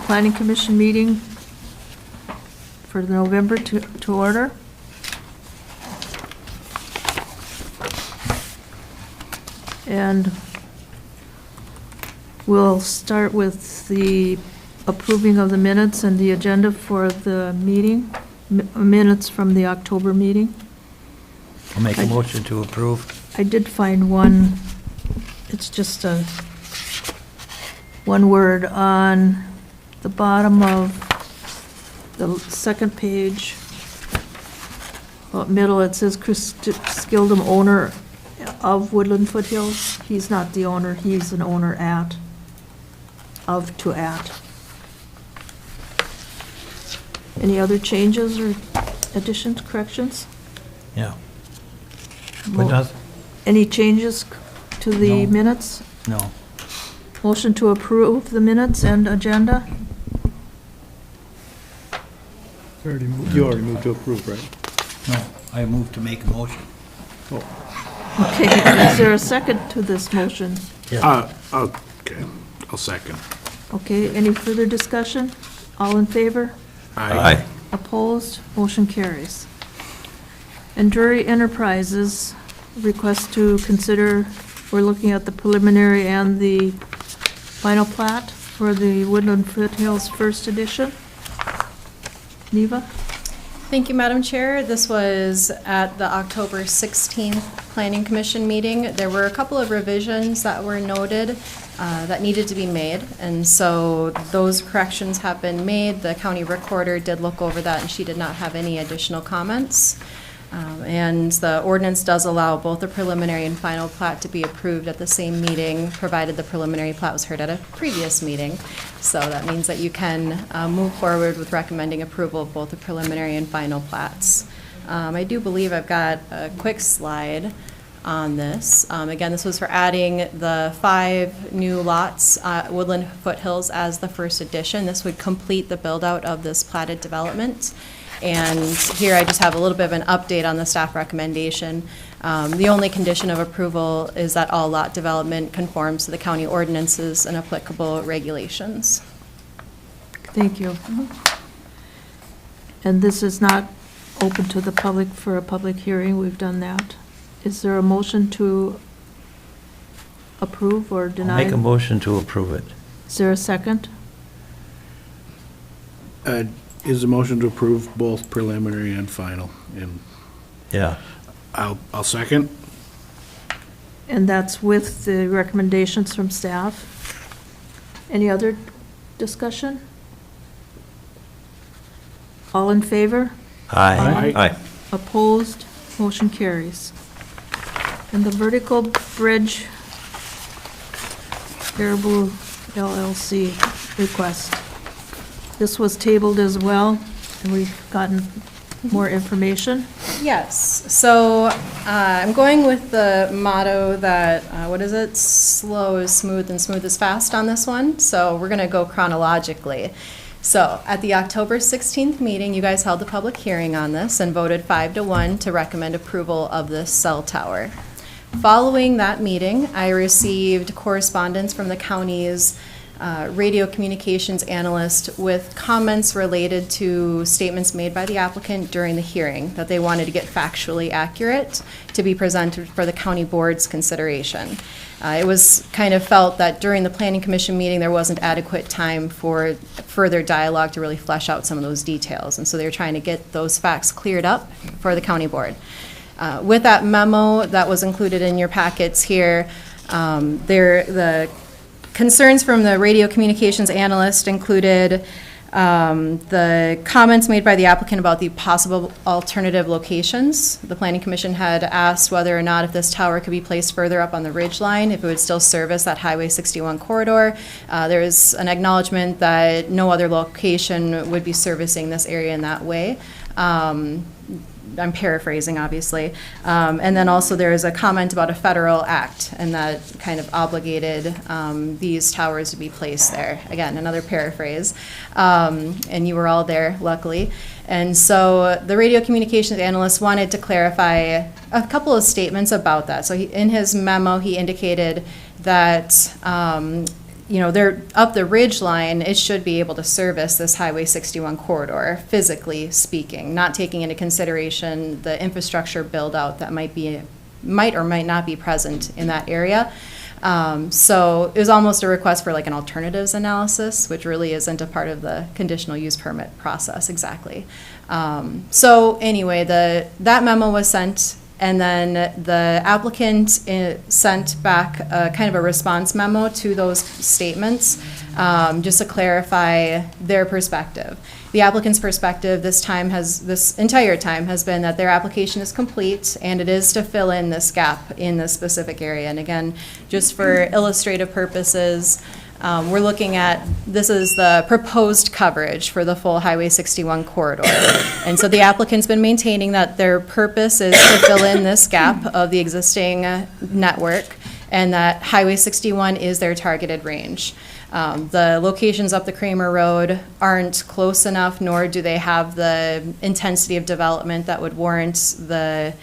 Planning Commission meeting for November to order. And we'll start with the approving of the minutes and the agenda for the meeting, minutes from the October meeting. I'll make a motion to approve. I did find one, it's just one word on the bottom of the second page. Middle, it says Chris Skildum, owner of Woodland Foothills. He's not the owner, he's an owner at. Any other changes or additions, corrections? Yeah. But nothing? Any changes to the No. minutes? No. Motion to approve the minutes and agenda? You already moved to approve, right? No, I move to make a motion. Okay, is there a second to this motion? Okay, I'll second. Okay, any further discussion? All in favor? Aye. Opposed? Motion carries. And Drury Enterprises, request to consider, we're looking at the preliminary and the final plat for the Woodland Foothills First Addition. Neva? Thank you, Madam Chair. This was at the October 16th Planning Commission meeting. There were a couple of revisions that were noted that needed to be made, and so those corrections have been made. The county recorder did look over that, and she did not have any additional comments. And the ordinance does allow both the preliminary and final plat to be approved at the same meeting, provided the preliminary plat was heard at a previous meeting. So that means that you can move forward with recommending approval of both the preliminary and final plats. I do believe I've got a quick slide on this. Again, this was for adding the 5 new lots, Woodland Foothills as the first addition. This would complete the build-out of this platted development. And here I just have a little bit of an update on the staff recommendation. The only condition of approval is that all lot development conforms to the county ordinances and applicable regulations. Thank you. And this is not open to the public for a public hearing. We've done that. Is there a motion to approve or deny? Make a motion to approve it. Is there a second? Is the motion to approve both preliminary and final? And Yeah. I'll second. And that's with the recommendations from staff. Any other discussion? All in favor? Aye. Aye. Opposed? Motion carries. And the vertical bridge Caribou LLC request. This was tabled as well, and we've gotten more information. Yes, so I'm going with the motto that, what is it? Slow is smooth and smooth is fast on this one. So we're going to go chronologically. So at the October 16th meeting, you guys held a public hearing on this and voted 5-1 to recommend approval of this cell tower. Following that meeting, I received correspondence from the county's radio communications analyst with comments related to statements made by the applicant during the hearing that they wanted to get factually accurate to be presented for the county board's consideration. It was kind of felt that during the planning commission meeting there wasn't adequate time for further dialogue to really flesh out some of those details, and so they were trying to get those facts cleared up for the county board. With that memo that was included in your packets here, the concerns from the radio communications analyst included the comments made by the applicant about the possible alternative locations. The Planning Commission had asked whether or not if this tower could be placed further up on the ridge line, if it would still service that Highway 61 corridor. There is an acknowledgement that no other location would be servicing this area in that way. I'm paraphrasing, obviously. And then also there is a comment about a federal act, and that kind of obligated these towers to be placed there. Again, another paraphrase. And you were all there, luckily. And so the radio communications analyst wanted to clarify a couple of statements about that. So in his memo, he indicated that they're up the ridge line, it should be able to service this Highway 61 corridor, physically speaking, not taking into consideration the infrastructure build-out that might or might not be present in that area. So it was almost a request for like an alternatives analysis, which really isn't a part of the conditional use permit process exactly. So anyway, that memo was sent, and then the applicant sent back kind of a response memo to those statements, just to clarify their perspective. The applicant's perspective this entire time has been that their application is complete and it is to fill in this gap in this specific area. And again, just for illustrative purposes, we're looking at, this is the proposed coverage for the full Highway 61 corridor. And so the applicant's been maintaining that their purpose is to fill in this gap of the existing network, and that Highway 61 is their targeted range. The locations up the Kramer Road aren't close enough, nor do they have the intensity of development that would warrant the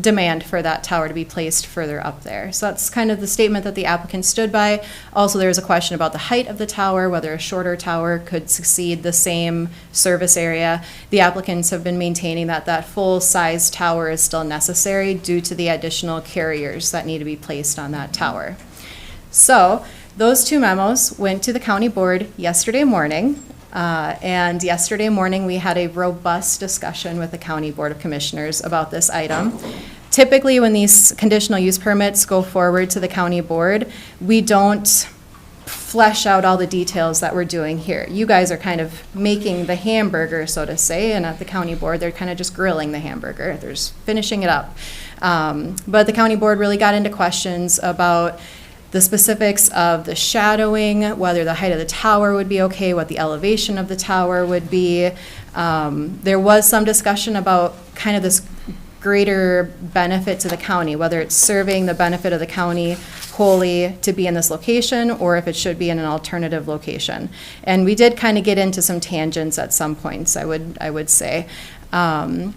demand for that tower to be placed further up there. So that's kind of the statement that the applicant stood by. Also, there was a question about the height of the tower, whether a shorter tower could succeed the same service area. The applicants have been maintaining that that full-size tower is still necessary due to the additional carriers that need to be placed on that tower. So those two memos went to the county board yesterday morning. And yesterday morning, we had a robust discussion with the County Board of Commissioners about this item. Typically, when these conditional use permits go forward to the county board, we don't flesh out all the details that we're doing here. You guys are kind of making the hamburger, so to say, and at the county board, they're kind of just grilling the hamburger. They're just finishing it up. But the county board really got into questions about the specifics of the shadowing, whether the height of the tower would be okay, what the elevation of the tower would be. There was some discussion about kind of this greater benefit to the county, whether it's serving the benefit of the county wholly to be in this location, or if it should be in an alternative location. And we did kind of get into some tangents at some points, I would say. Following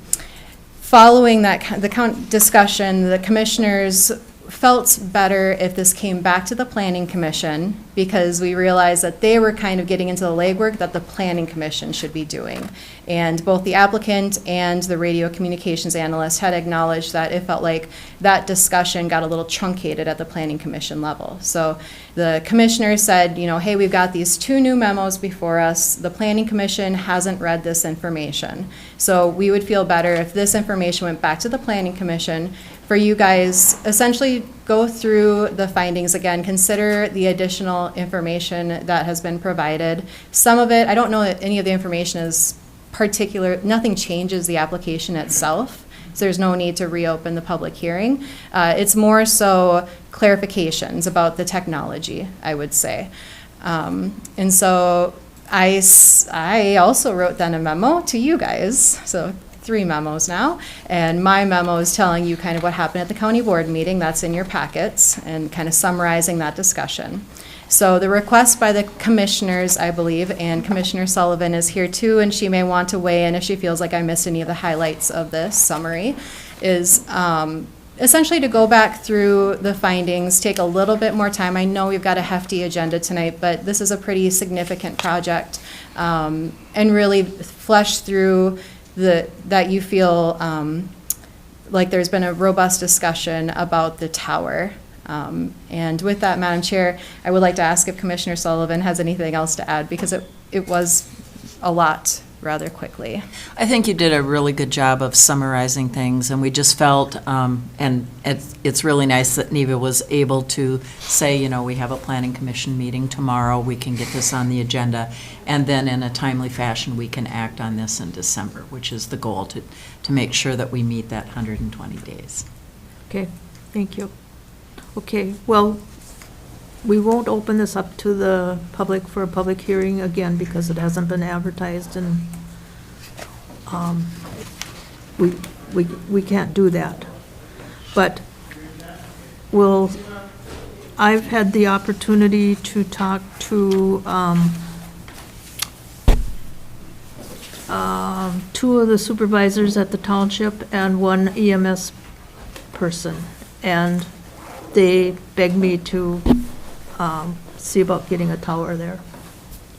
that discussion, the commissioners felt better if this came back to the Planning Commission, because we realized that they were kind of getting into the legwork that the Planning Commission should be doing. And both the applicant and the radio communications analyst had acknowledged that it felt like that discussion got a little truncated at the Planning Commission level. So the commissioner said, hey, we've got these two new memos before us. The Planning Commission hasn't read this information. So we would feel better if this information went back to the Planning Commission for you guys. Essentially go through the findings again, consider the additional information that has been provided. Some of it, I don't know that any of the information is particular, nothing changes the application itself, so there's no need to reopen the public hearing. It's more so clarifications about the technology, I would say. And so I also wrote then a memo to you guys, so 3 memos now, and my memo is telling you kind of what happened at the county board meeting. That's in your packets, and kind of summarizing that discussion. So the request by the commissioners, I believe, and Commissioner Sullivan is here too, and she may want to weigh in if she feels like I missed any of the highlights of this summary, is essentially to go back through the findings, take a little bit more time. I know we've got a hefty agenda tonight, but this is a pretty significant project, and really flesh through that you feel like there's been a robust discussion about the tower. And with that, Madam Chair, I would like to ask if Commissioner Sullivan has anything else to add, because it was a lot rather quickly. I think you did a really good job of summarizing things, and we just felt, and it's really nice that Neva was able to say, we have a planning commission meeting tomorrow, we can get this on the agenda, and then in a timely fashion, we can act on this in December, which is the goal, to make sure that we meet that 120 days. Okay, thank you. Okay, well, we won't open this up to the public for a public hearing again, because it hasn't been advertised, and we can't do that. But I've had the opportunity to talk to 2 of the supervisors at the township and 1 EMS person, and they begged me to see about getting a tower there.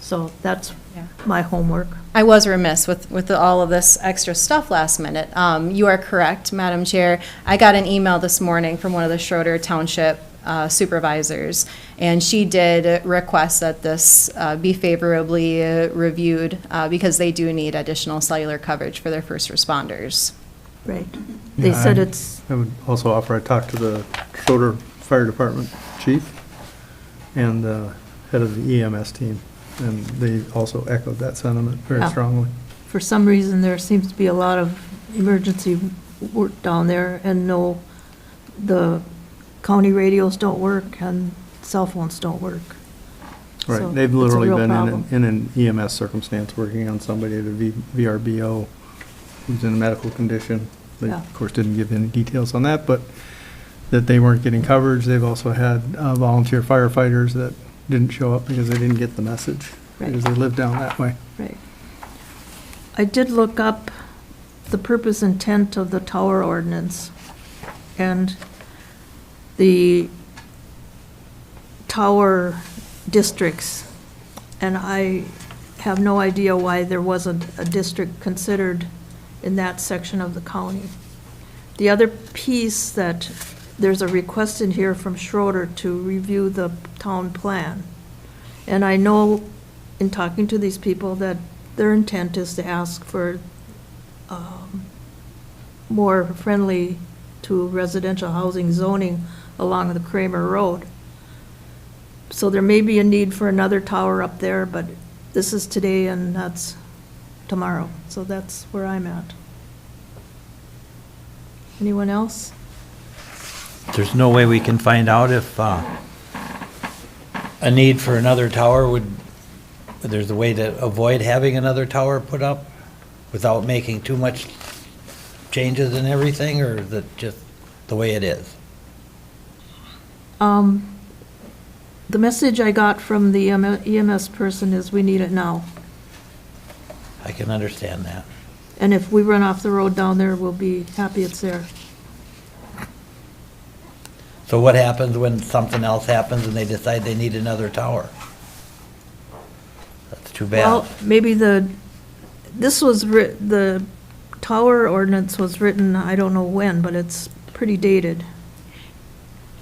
So that's Yeah. my homework. I was remiss with all of this extra stuff last minute. You are correct, Madam Chair. I got an email this morning from one of the Schroeder Township supervisors, and she did request that this be favorably reviewed because they do need additional cellular coverage for their first responders. Right. They Yeah, said it's, I would also offer, I talked to the Schroeder Fire Department chief and the head of the EMS team, and they also echoed that sentiment very Yeah. strongly. for some reason, there seems to be a lot of emergency work down there, and no, the county radios don't work and cell phones don't work. So Right, they've it's a literally real been problem. in an EMS circumstance, working on somebody at a VRBO who's in a medical condition. They, Yeah. of course, didn't give any details on that, but that they weren't getting coverage. They've also had volunteer firefighters that didn't show up because they didn't get the message, Right. because they live down that way. Right. I did look up the purpose intent of the tower ordinance, and the tower districts, and I have no idea why there wasn't a district considered in that section of the county. The other piece that, there's a request in here from Schroeder to review the town plan. And I know, in talking to these people, that their intent is to ask for more friendly to residential housing zoning along the Kramer Road. So there may be a need for another tower up there, but this is today and that's tomorrow. So that's where I'm at. Anyone else? There's no way we can find out if a need for another tower there's a way to avoid having another tower put up without making too much changes in everything, or is it just the way it is? The message I got from the EMS person is we need it now. I can understand that. And if we run off the road down there, we'll be happy it's there. So what happens when something else happens and they decide they need another tower? That's too bad. Well, maybe the tower ordinance was written, I don't know when, but it's pretty dated.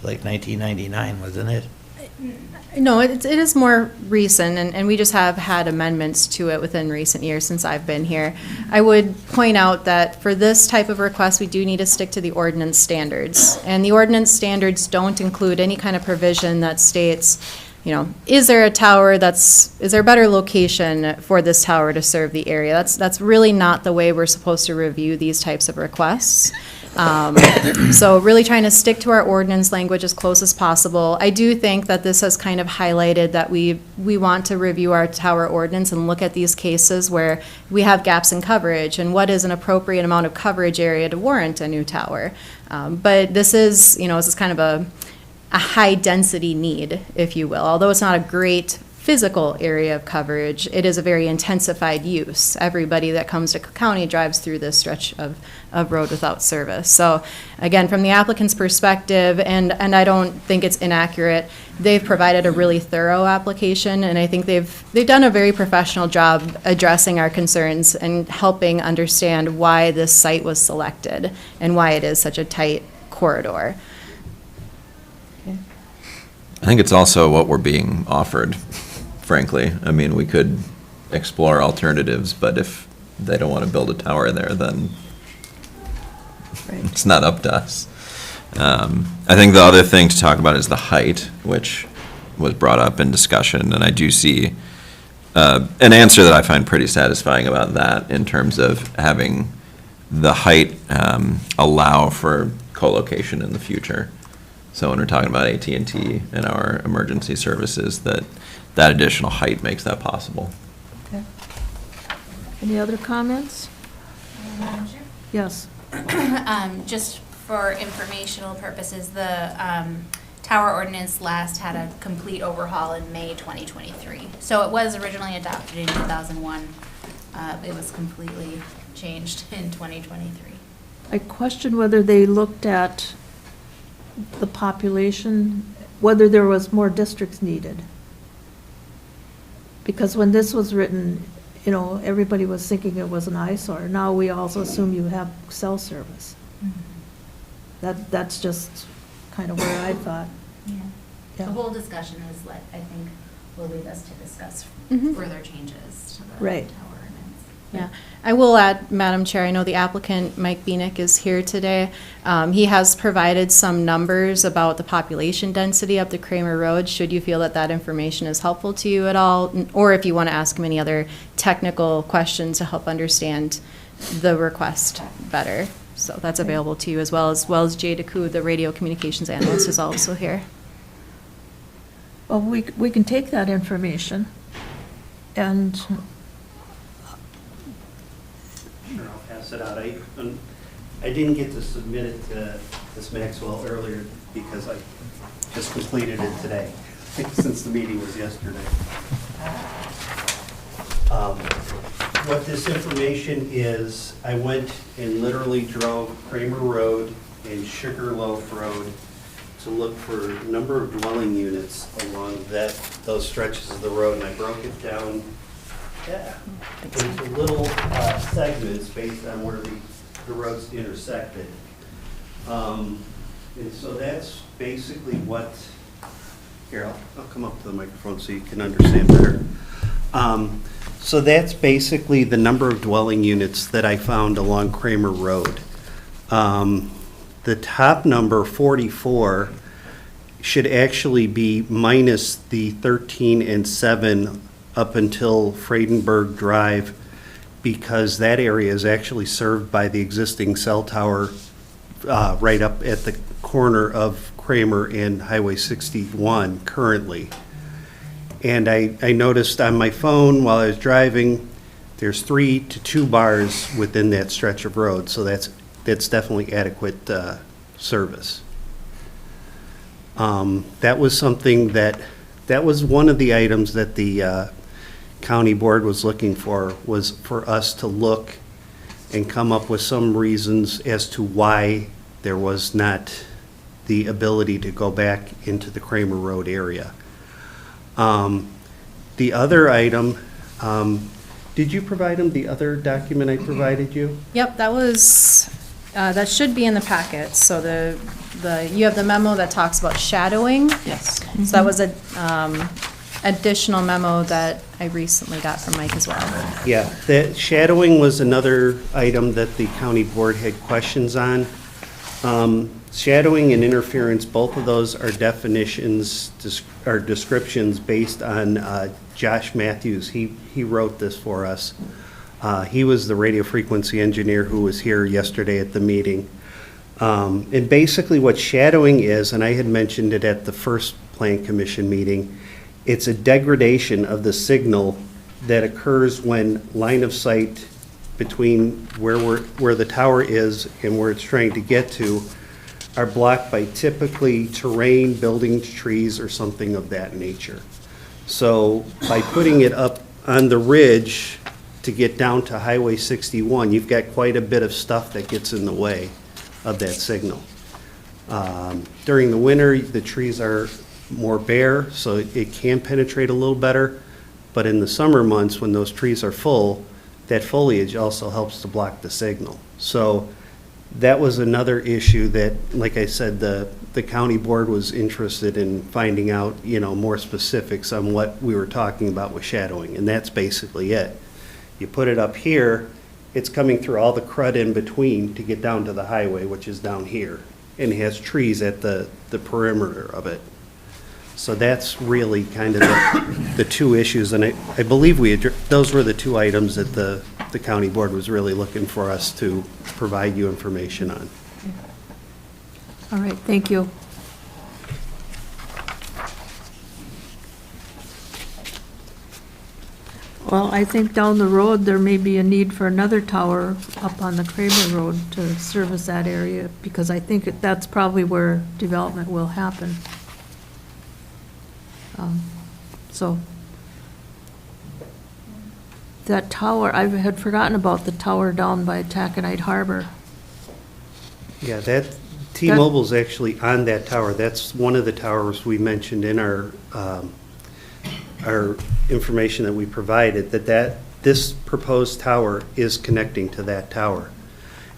Like 1999, wasn't it? No, it is more recent, and we just have had amendments to it within recent years since I've been here. I would point out that for this type of request, we do need to stick to the ordinance standards. And the ordinance standards don't include any kind of provision that states, you know, is there a tower is there a better location for this tower to serve the area? That's really not the way we're supposed to review these types of requests. So really trying to stick to our ordinance language as close as possible. I do think that this has kind of highlighted that we want to review our tower ordinance and look at these cases where we have gaps in coverage and what is an appropriate amount of coverage area to warrant a new tower. But this is kind of a high-density need, if you will. Although it's not a great physical area of coverage, it is a very intensified use. Everybody that comes to Cook County drives through this stretch of road without service. So again, from the applicant's perspective, and I don't think it's inaccurate, they've provided a really thorough application, and I think they've done a very professional job addressing our concerns and helping understand why this site was selected and why it is such a tight corridor. I think it's also what we're being offered, frankly. I mean, we could explore alternatives, but if they don't want to build a tower there, then it's not up to us. I think the other thing to talk about is the height, which was brought up in discussion, and I do see an answer that I find pretty satisfying about that in terms of having the height allow for co-location in the future. So when we're talking about AT&T and our emergency services, that additional height makes that possible. Okay. Any other comments? Madam Chair? Yes. Just for informational purposes, the tower ordinance last had a complete overhaul in May 2023. So it was originally adopted in 2001. It was completely changed in 2023. I question whether they looked at the population, whether there was more districts needed. Because when this was written, you know, everybody was thinking it was an eyesore. Now we also assume you have cell service. That's just kind of where I thought. Yeah. The Yeah. whole discussion is what I think will lead us to discuss Mhm. further changes to the Right. tower ordinance. Yeah, I will add, Madam Chair, I know the applicant, Mike Beanick, is here today. He has provided some numbers about the population density up the Kramer Road, should you feel that that information is helpful to you at all, or if you want to ask him any other technical questions to help understand the request better. So that's available to you, as well as Jay DeCou, the radio communications analyst, is also here. Well, we can take that information and, Sure, I'll pass it out. I didn't get to submit it to Ms. Maxwell earlier because I just completed it today, since the meeting was yesterday. What this information is, I went and literally drove Kramer Road and Sugarloaf Road to look for a number of dwelling units along those stretches of the road, and I broke it down into little segments based on where the roads intersected. And so that's basically what, here, I'll come up to the microphone so you can understand better. So that's basically the number of dwelling units that I found along Kramer Road. The top number, 44, should actually be minus the 13 and 7 up until Friedenberg Drive, because that area is actually served by the existing cell tower right up at the corner of Kramer and Highway 61 currently. And I noticed on my phone while I was driving, there's 3 to 2 bars within that stretch of road, so that's definitely adequate service. That was something that was one of the items that the county board was looking for, was for us to look and come up with some reasons as to why there was not the ability to go back into the Kramer Road area. The other item, did you provide them the other document I provided you? Yep, that was, that should be in the packet. So you have the memo that talks about shadowing. Yes. So that was a additional memo that I recently got from Mike as well. Yeah, the shadowing was another item that the county board had questions on. Shadowing and interference, both of those are definitions, or descriptions based on Josh Matthews. He wrote this for us. He was the radio frequency engineer who was here yesterday at the meeting. And basically what shadowing is, and I had mentioned it at the first Plan Commission meeting, it's a degradation of the signal that occurs when line of sight between where the tower is and where it's trying to get to are blocked by typically terrain, buildings, trees, or something of that nature. So by putting it up on the ridge to get down to Highway 61, you've got quite a bit of stuff that gets in the way of that signal. During the winter, the trees are more bare, so it can penetrate a little better. But in the summer months, when those trees are full, that foliage also helps to block the signal. So that was another issue that, like I said, the county board was interested in finding out, more specifics on what we were talking about with shadowing, and that's basically it. You put it up here, it's coming through all the crud in between to get down to the highway, which is down here, and it has trees at the perimeter of it. So that's really kind of the two issues, and I believe those were the two items that the county board was really looking for us to provide you information on. all right, thank you. Well, I think down the road, there may be a need for another tower up on the Kramer Road to service that area, because I think that's probably where development will happen. So that tower, I had forgotten about the tower down by Taconite Harbor. Yeah, T-Mobile's actually on that tower. That's one of the towers we mentioned in our our information that we provided, that this proposed tower is connecting to that tower.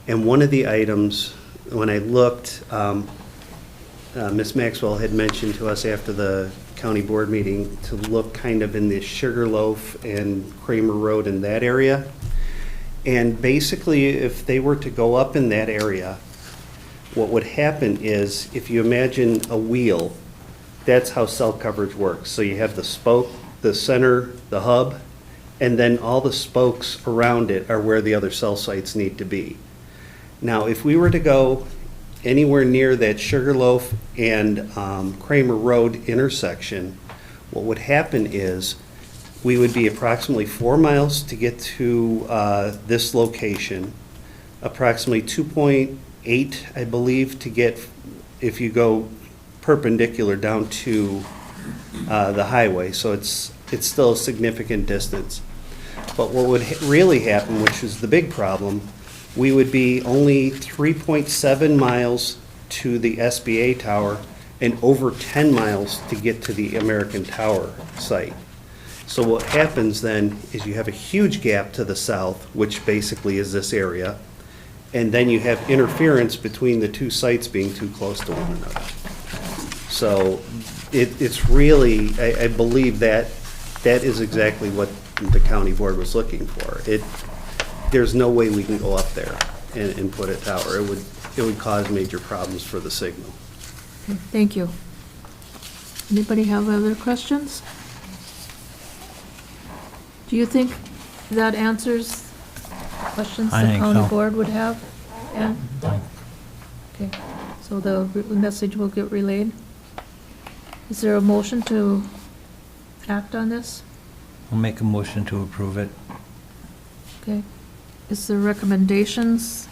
And one of the items, when I looked, Ms. Maxwell had mentioned to us after the county board meeting to look kind of in the Sugarloaf and Kramer Road in that area. And basically, if they were to go up in that area, what would happen is, if you imagine a wheel, that's how cell coverage works. So you have the spoke, the center, the hub, and then all the spokes around it are where the other cell sites need to be. Now, if we were to go anywhere near that Sugarloaf and Kramer Road intersection, what would happen is we would be approximately 4 miles to get to this location, approximately 2.8, I believe, to get, if you go perpendicular down to the highway. So it's still a significant distance. But what would really happen, which is the big problem, we would be only 3.7 miles to the SBA tower and over 10 miles to get to the American Tower site. So what happens then is you have a huge gap to the south, which basically is this area, and then you have interference between the two sites being too close to one another. So it's really, I believe that is exactly what the county board was looking for. There's no way we can go up there and put a tower. It would cause major problems for the signal. Okay, thank you. Anybody have other questions? Do you think that answers questions I the think county so. board would have? Yeah? Okay, so the message will get relayed. Is there a motion to act on this? I'll make a motion to approve it. Okay. Is there recommendations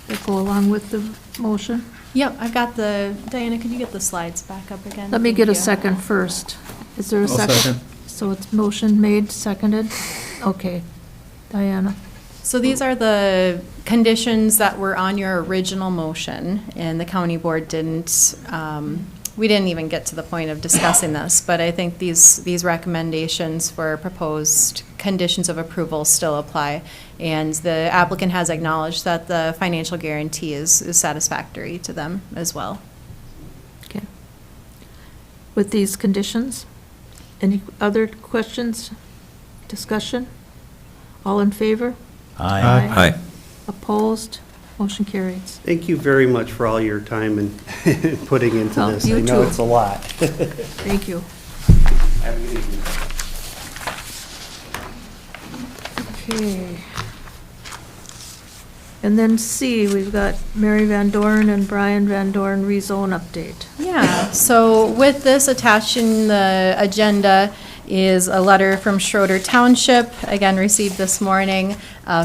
that go along with the motion? Yep, I've got Diana, could you get the slides back up again? Let me Thank get a you. second first. Is there a I'll second? second. So it's motion made, seconded? Okay. Diana? So these are the conditions that were on your original motion, and the county board didn't, we didn't even get to the point of discussing this, but I think these recommendations for proposed conditions of approval still apply. And the applicant has acknowledged that the financial guarantee is satisfactory to them as well. Okay. With these conditions, any other questions, discussion? All in favor? Aye. Aye. Opposed? Motion carries. Thank you very much for all your time and putting into Oh, this. you I know too. it's a lot. Thank you. Have a good evening. Okay. And then C, we've got Mary VanDoren and Bryan VanDoren rezone update. Yeah, so with this attached in the agenda is a letter from Schroeder Township, again received this morning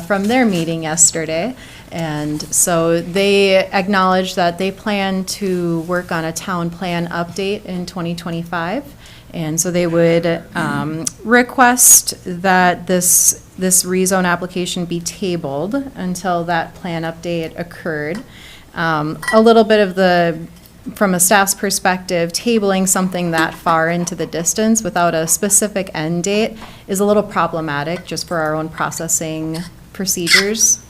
from their meeting yesterday. And so they acknowledge that they plan to work on a town plan update in 2025. And so they would request that this rezone application be tabled until that plan update occurred. A little bit of from a staff's perspective, tabling something that far into the distance without a specific end date is a little problematic just for our own processing procedures.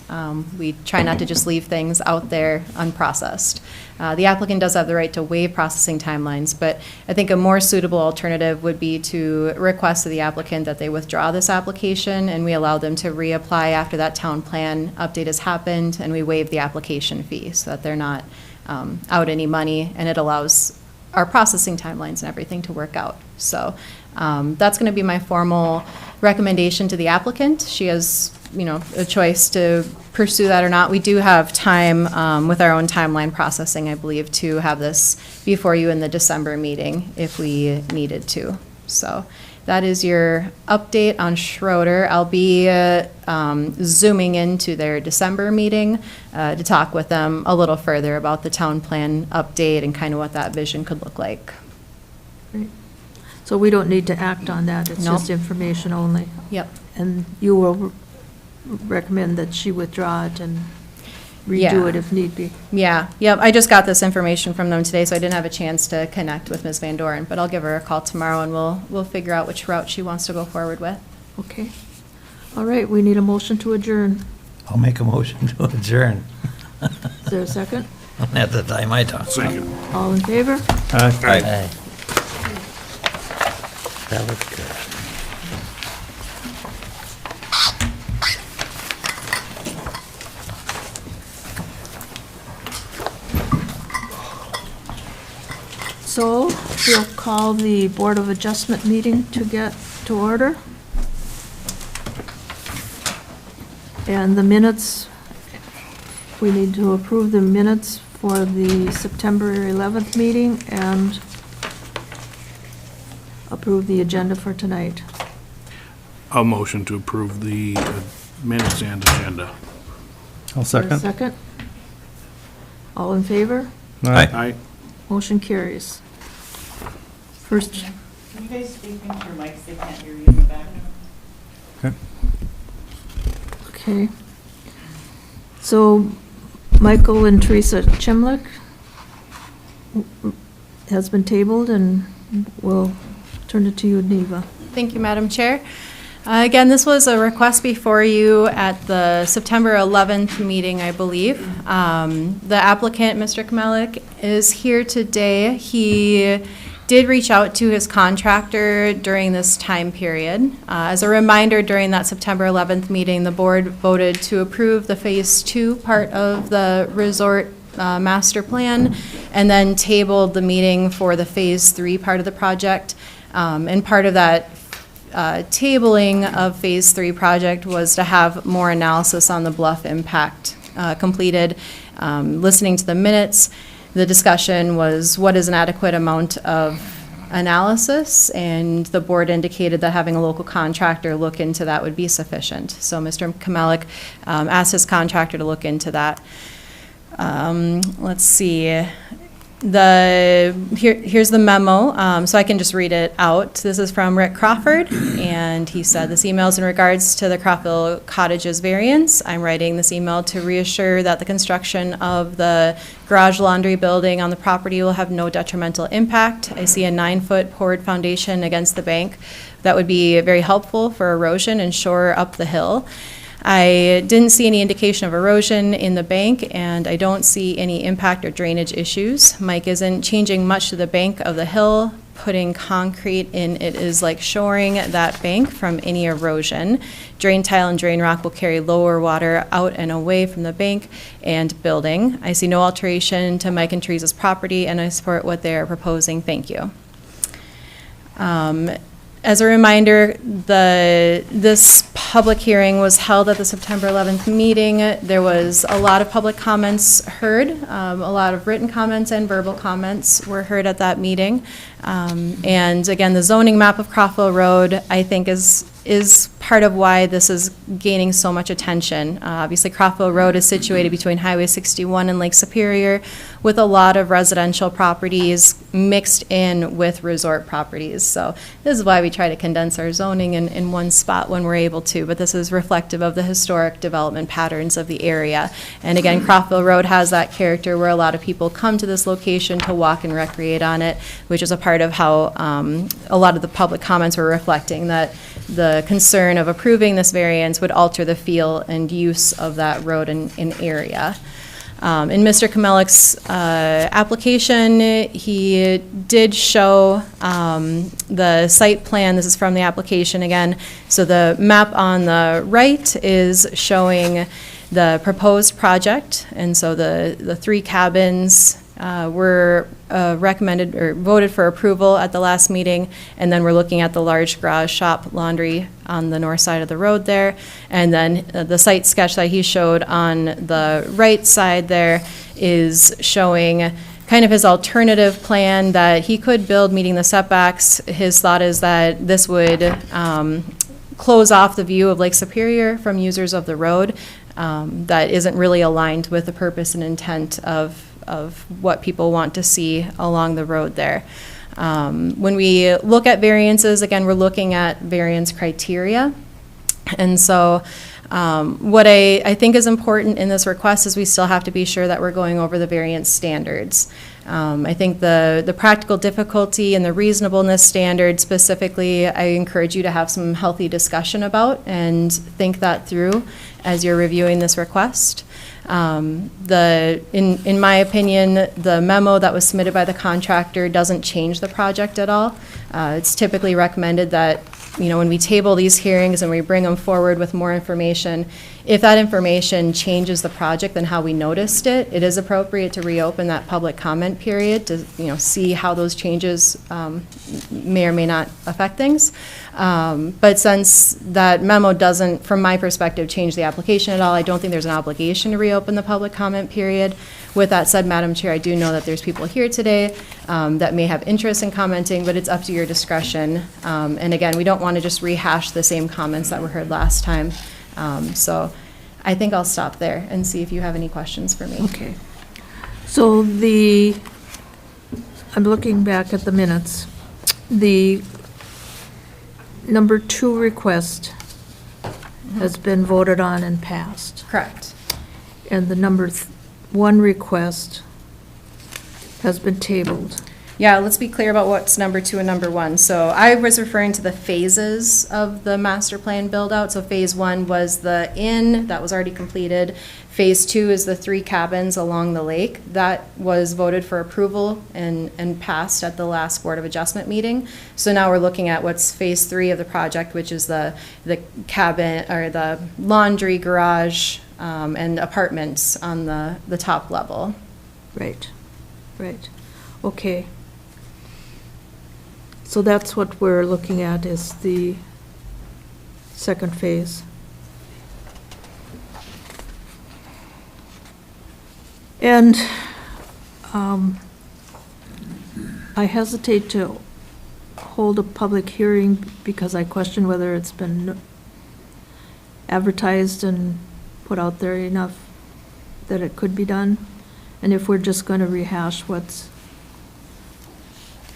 We try not to just leave things out there unprocessed. The applicant does have the right to waive processing timelines, but I think a more suitable alternative would be to request of the applicant that they withdraw this application and we allow them to reapply after that town plan update has happened, and we waive the application fee so that they're not out any money, and it allows our processing timelines and everything to work out. So that's going to be my formal recommendation to the applicant. She has, a choice to pursue that or not. We do have time with our own timeline processing, I believe, to have this before you in the December meeting if we needed to. So that is your update on Schroeder. I'll be zooming into their December meeting to talk with them a little further about the town plan update and kind of what that vision could look like. Great. So we don't need to act on that, it's Nope. just information only? Yep. And you will recommend that she withdraw it and, redo it if need be. Yeah, yep, I just got this information from them today, so I didn't have a chance to connect with Ms. VanDoren, but I'll give her a call tomorrow and we'll figure out which route she wants to go forward with. Okay. All right, we need a motion to adjourn. I'll make a motion to adjourn. Is there a second? At the time I talk. Second. All in favor? Aye. That was good. So we'll call the Board of Adjustment meeting to get to order. And the minutes, we need to approve the minutes for the September 11th meeting and approve the agenda for tonight. I'll motion to approve the minutes and agenda. I'll Is there a second. second? All in favor? Aye. Aye. Motion carries. First, Can you guys speak into your mics? They can't hear you in the back. Okay. okay. So Michael and Teresa Chimlick has been tabled, and we'll turn it to you, Neva. Thank you, Madam Chair. Again, this was a request before you at the September 11th meeting, I believe. The applicant, Mr. Kmelik, is here today. He did reach out to his contractor during this time period. As a reminder, during that September 11th meeting, the board voted to approve the Phase 2 part of the resort master plan, and then tabled the meeting for the Phase 3 part of the project. And part of that tabling of Phase 3 project was to have more analysis on the bluff impact completed. Listening to the minutes, the discussion was what is an adequate amount of analysis, and the board indicated that having a local contractor look into that would be sufficient. So Mr. Kmelik asked his contractor to look into that. Let's see. Here's the memo, so I can just read it out. This is from Rick Crawford, and he said, this email is in regards to the Crawford Cottages variance. I'm writing this email to reassure that the construction of the garage laundry building on the property will have no detrimental impact. I see a 9-foot poured foundation against the bank that would be very helpful for erosion and shore up the hill. I didn't see any indication of erosion in the bank, and I don't see any impact or drainage issues. Mike isn't changing much to the bank of the hill. Putting concrete in it is like shoring that bank from any erosion. Drain tile and drain rock will carry lower water out and away from the bank and building. I see no alteration to Mike and Teresa's property, and I support what they are proposing. Thank you. As a reminder, this public hearing was held at the September 11th meeting. There was a lot of public comments heard. A lot of written comments and verbal comments were heard at that meeting. And again, the zoning map of Crawford Road, I think, is part of why this is gaining so much attention. Obviously, Crawford Road is situated between Highway 61 and Lake Superior, with a lot of residential properties mixed in with resort properties. So this is why we try to condense our zoning in one spot when we're able to, but this is reflective of the historic development patterns of the area. And again, Crawford Road has that character where a lot of people come to this location to walk and recreate on it, which is a part of how a lot of the public comments were reflecting that the concern of approving this variance would alter the feel and use of that road and area. In Mr. Kmelik's application, he did show the site plan. This is from the application again. So the map on the right is showing the proposed project, and so the 3 cabins were recommended or voted for approval at the last meeting, and then we're looking at the large garage shop laundry on the north side of the road there, and then the site sketch that he showed on the right side there is showing kind of his alternative plan that he could build meeting the setbacks. His thought is that this would close off the view of Lake Superior from users of the road. That isn't really aligned with the purpose and intent of what people want to see along the road there. When we look at variances, again, we're looking at variance criteria. And so what I think is important in this request is we still have to be sure that we're going over the variance standards. I think the practical difficulty and the reasonableness standard specifically, I encourage you to have some healthy discussion about and think that through as you're reviewing this request. In my opinion, the memo that was submitted by the contractor doesn't change the project at all. It's typically recommended that, when we table these hearings and we bring them forward with more information, if that information changes the project than how we noticed it, it is appropriate to reopen that public comment period to, see how those changes may or may not affect things. But since that memo doesn't, from my perspective, change the application at all, I don't think there's an obligation to reopen the public comment period. With that said, Madam Chair, I do know that there's people here today that may have interest in commenting, but it's up to your discretion. And again, we don't want to just rehash the same comments that were heard last time. So I think I'll stop there and see if you have any questions for me. Okay. So I'm looking back at the minutes. The number 2 request has been voted on and passed. Correct. And the number 1 request has been tabled. Yeah, let's be clear about what's number 2 and number 1. So I was referring to the phases of the master plan build-out. So phase 1 was the inn, that was already completed. Phase 2 is the 3 cabins along the lake. That was voted for approval and passed at the last Board of Adjustment meeting. So now we're looking at what's phase 3 of the project, which is the cabin, or the laundry, garage, and apartments on the top level. Right. Okay. So that's what we're looking at, is the second phase. And I hesitate to hold a public hearing because I question whether it's been advertised and put out there enough that it could be done. And if we're just going to rehash what's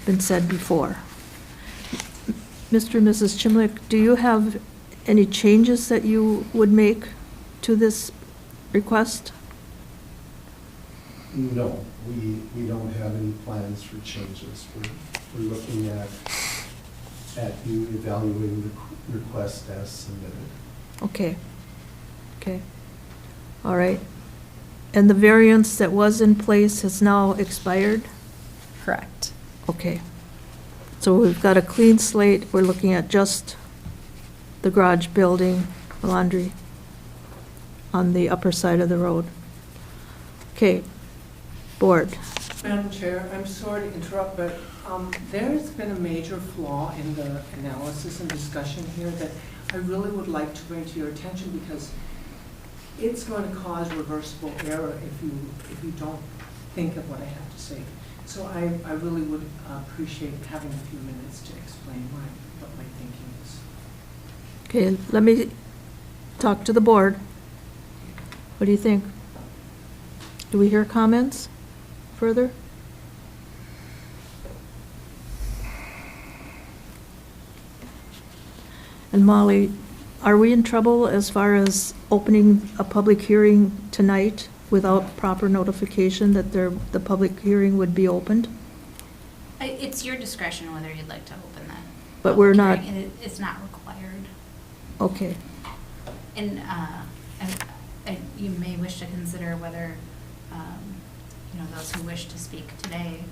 been said before. Mr. and Mrs. Chimlick, do you have any changes that you would make to this request? No, we don't have any plans for changes. We're looking at you evaluating the request as submitted. Okay. All right. And the variance that was in place has now expired? Correct. Okay. So we've got a clean slate. We're looking at just the garage building, laundry on the upper side of the road. Okay. Board. Madam Chair, I'm sorry to interrupt, but there's been a major flaw in the analysis and discussion here that I really would like to bring to your attention, because it's going to cause reversible error if you don't think of what I have to say. So I really would appreciate having a few minutes to explain what my thinking is. Okay, let me talk to the board. What do you think? Do we hear comments further? And Molly, are we in trouble as far as opening a public hearing tonight without proper notification that the public hearing would be opened? It's your discretion whether you'd like to open that. But we're not. public hearing, and it's not required. Okay, And you may wish to consider whether, those who wish to speak today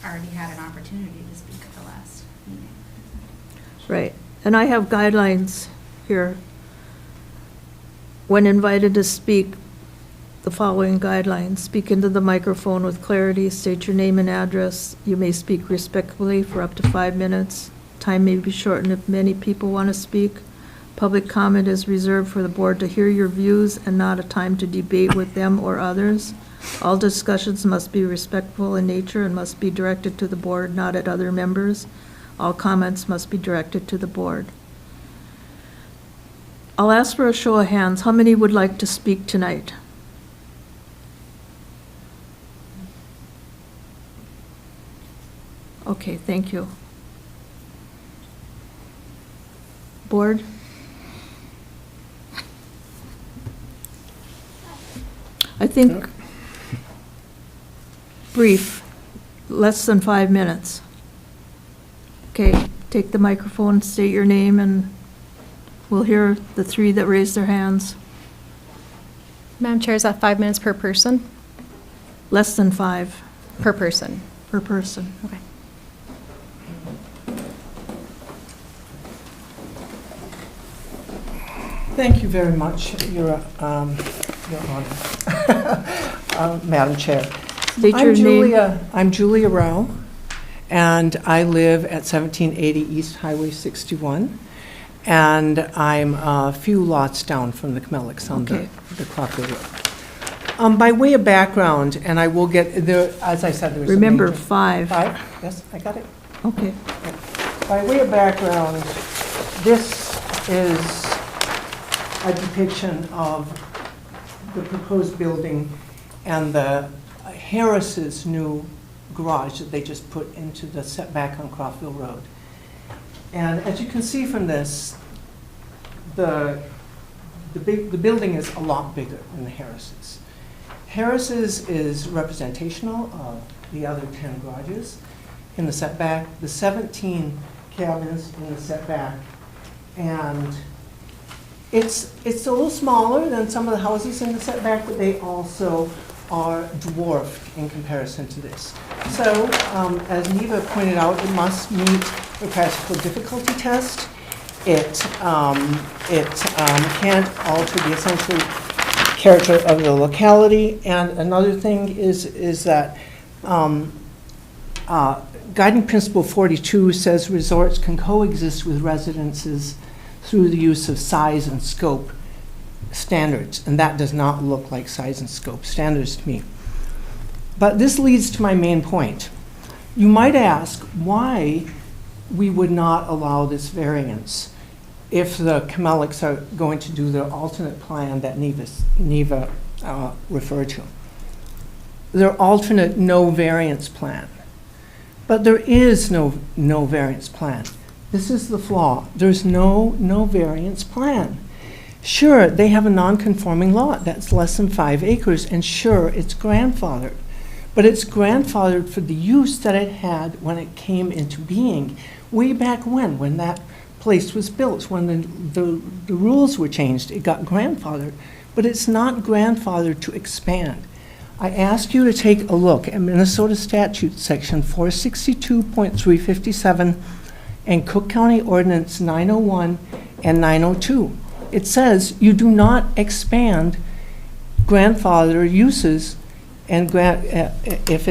already had an opportunity to speak at the last meeting. right. And I have guidelines here. When invited to speak, the following guidelines: speak into the microphone with clarity, state your name and address. You may speak respectfully for up to 5 minutes. Time may be shortened if many people want to speak. Public comment is reserved for the board to hear your views and not a time to debate with them or others. All discussions must be respectful in nature and must be directed to the board, not at other members. All comments must be directed to the board. I'll ask for a show of hands. How many would like to speak tonight? Okay, thank you. Board? I think brief, less than 5 minutes. Okay, take the microphone, state your name, and we'll hear the 3 that raised their hands. Madam Chair, is that 5 minutes per person? Less than 5 Per person. per person. Okay. Thank you very much, Your Honor, Madam Chair. State your name. I'm Julia Rao, and I live at 1780 East Highway 61, and I'm a few lots down from the Camelics on Okay. the Crocker Road. By way of background, and I will get there, as I said, there was a Remember, major- 5. 5? Yes, I got it. Okay. By way of background, this is a depiction of the proposed building and the Harris's new garage that they just put into the setback on Croftville Road. And as you can see from this, the building is a lot bigger than the Harris's. Harris's is representational of the other 10 garages in the setback, the 17 cabins in the setback, and it's a little smaller than some of the houses in the setback, but they also are dwarfed in comparison to this. So, as Neva pointed out, it must meet the practical difficulty test. It can't alter the essential character of the locality. And another thing is that Guiding Principle 42 says resorts can coexist with residences through the use of size and scope standards, and that does not look like size and scope standards to me. But this leads to my main point. You might ask why we would not allow this variance if the Camelics are going to do their alternate plan that Neva referred to. Their alternate no variance plan. But there is no variance plan. This is the flaw. There's no variance plan. Sure, they have a non-conforming lot that's less than 5 acres, and sure, it's grandfathered. But it's grandfathered for the use that it had when it came into being, way back when that place was built, when the rules were changed, it got grandfathered. But it's not grandfathered to expand. I ask you to take a look at Minnesota statute section 462.357 and Cook County Ordinance 901 and 902. It says you do not expand grandfather uses and if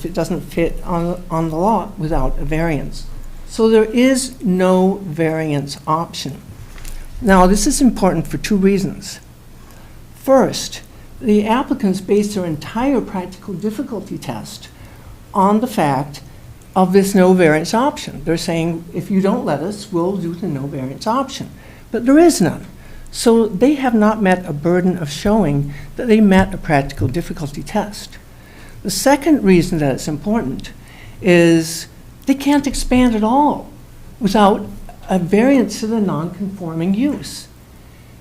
it doesn't fit on the lot without a variance. So there is no variance option. Now, this is important for 2 reasons. First, the applicants base their entire practical difficulty test on the fact of this no variance option. They're saying, if you don't let us, we'll do the no variance option. But there is none. So they have not met a burden of showing that they met a practical difficulty test. The second reason that it's important is they can't expand at all without a variance to the non-conforming use.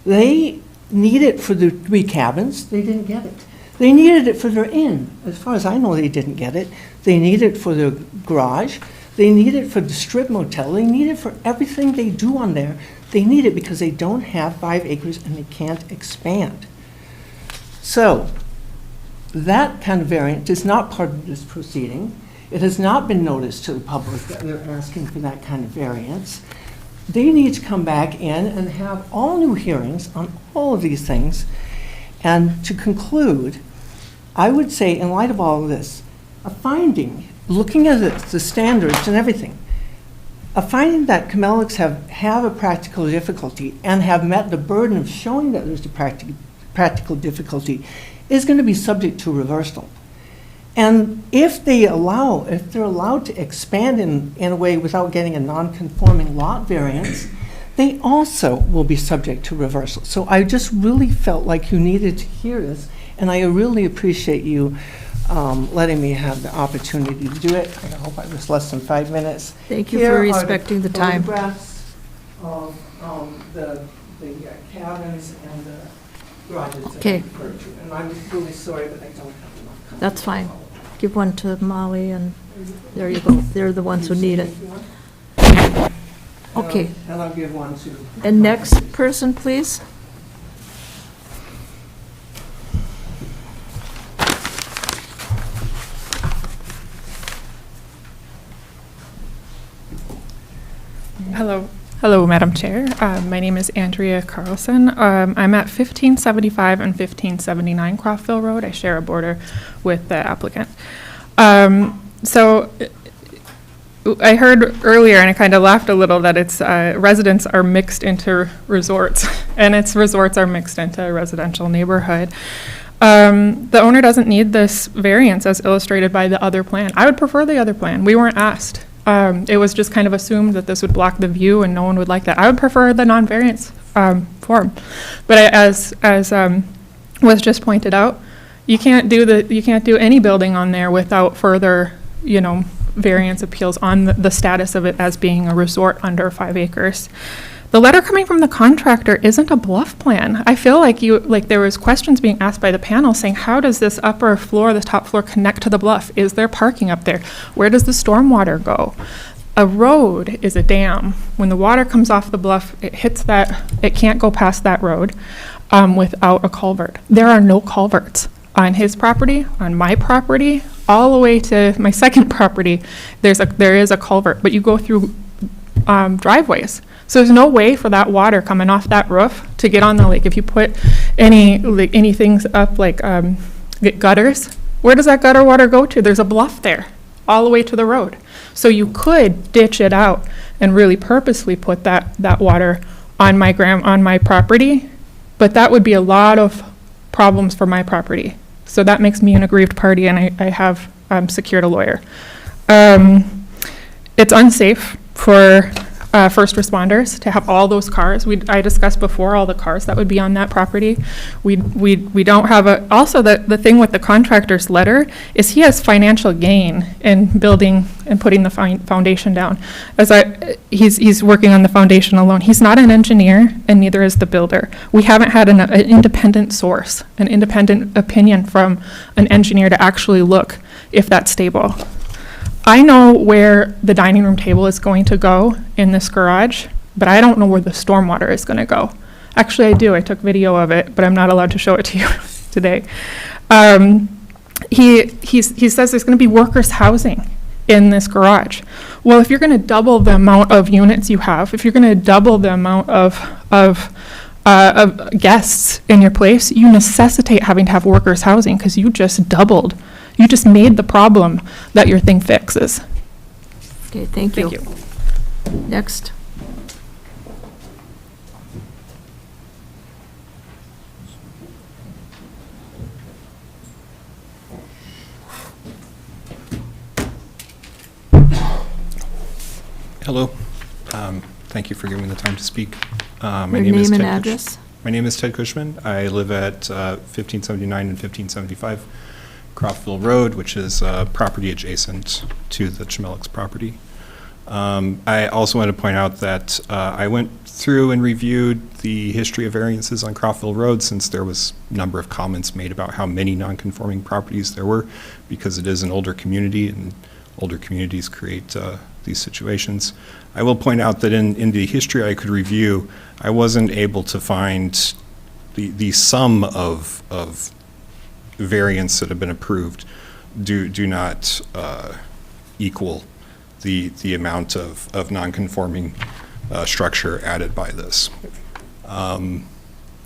They need it for the 3 cabins, they didn't get it. They needed it for their inn. As far as I know, they didn't get it. They need it for their garage. They need it for the strip motel. They need it for everything they do on there. They need it because they don't have 5 acres and they can't expand. So that kind of variance is not part of this proceeding. It has not been noticed to the public that they're asking for that kind of variance. They need to come back in and have all new hearings on all of these things. And to conclude, I would say, in light of all of this, a finding, looking at the standards and everything, a finding that Camelics have a practical difficulty and have met the burden of showing that there's a practical difficulty is going to be subject to reversal. And if they're allowed to expand in a way without getting a non-conforming lot variance, they also will be subject to reversal. So I just really felt like you needed to hear this, and I really appreciate you letting me have the opportunity to do it. I hope I was less than 5 minutes. Thank you for respecting the time. Photographs of the cabins and garages that I Okay. referred to. And I'm really sorry, but I don't have enough time. That's fine. Give one to Molly, and there you go. They're the ones who need it. If you want. Okay. And I'll give one to. And next person, please. Hello, Madam Chair. My name is Andrea Carlson. I'm at 1575 and 1579 Croftville Road. I share a border with the applicant. So I heard earlier, and I kind of laughed a little, that it's residents are mixed into resorts, and its resorts are mixed into a residential neighborhood. The owner doesn't need this variance as illustrated by the other plan. I would prefer the other plan. We weren't asked. It was just kind of assumed that this would block the view and no one would like that. I would prefer the non-variance form. But as was just pointed out, you can't do any building on there without further, variance appeals on the status of it as being a resort under 5 acres. The letter coming from the contractor isn't a bluff plan. I feel like there was questions being asked by the panel saying, how does this upper floor, the top floor, connect to the bluff? Is there parking up there? Where does the stormwater go? A road is a dam. When the water comes off the bluff, it hits that, it can't go past that road without a culvert. There are no culverts on his property, on my property, all the way to my second property. There is a culvert, but you go through driveways. So there's no way for that water coming off that roof to get on the lake. If you put any things up like gutters, where does that gutter water go to? There's a bluff there, all the way to the road. So you could ditch it out and really purposely put that water on my property, but that would be a lot of problems for my property. So that makes me an aggrieved party, and I have secured a lawyer. It's unsafe for first responders to have all those cars. I discussed before all the cars that would be on that property. We don't have also the thing with the contractor's letter is he has financial gain in building and putting the foundation down. He's working on the foundation alone. He's not an engineer, and neither is the builder. We haven't had an independent source, an independent opinion from an engineer to actually look if that's stable. I know where the dining room table is going to go in this garage, but I don't know where the stormwater is going to go. Actually, I do. I took video of it, but I'm not allowed to show it to you today. He says there's going to be workers' housing in this garage. Well, if you're going to double the amount of units you have, if you're going to double the amount of guests in your place, you necessitate having to have workers' housing because you just doubled. You just made the problem that your thing fixes. Okay, thank you. Next. Hello. Thank you for giving me the time to speak. Your name and address? My name is Ted Cushman. I live at 1579 and 1575 Croftville Road, which is property adjacent to the Chamelix property. I also want to point out that I went through and reviewed the history of variances on Croftville Road, since there was a number of comments made about how many non-conforming properties there were, because it is an older community and older communities create these situations. I will point out that in the history I could review, I wasn't able to find the sum of variants that have been approved do not equal the amount of non-conforming structure added by this. And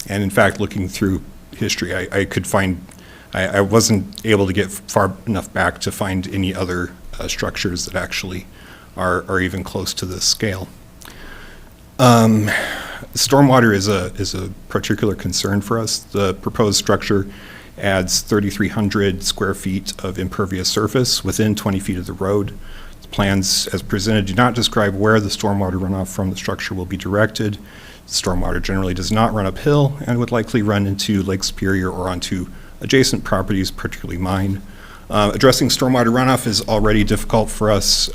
in fact, looking through history, I could find, I wasn't able to get far enough back to find any other structures that actually are even close to this scale. Stormwater is a particular concern for us. The proposed structure adds 3,300 square feet of impervious surface within 20 feet of the road. The plans as presented do not describe where the stormwater runoff from the structure will be directed. Stormwater generally does not run uphill and would likely run into Lake Superior or onto adjacent properties, particularly mine. Addressing stormwater runoff is already difficult for us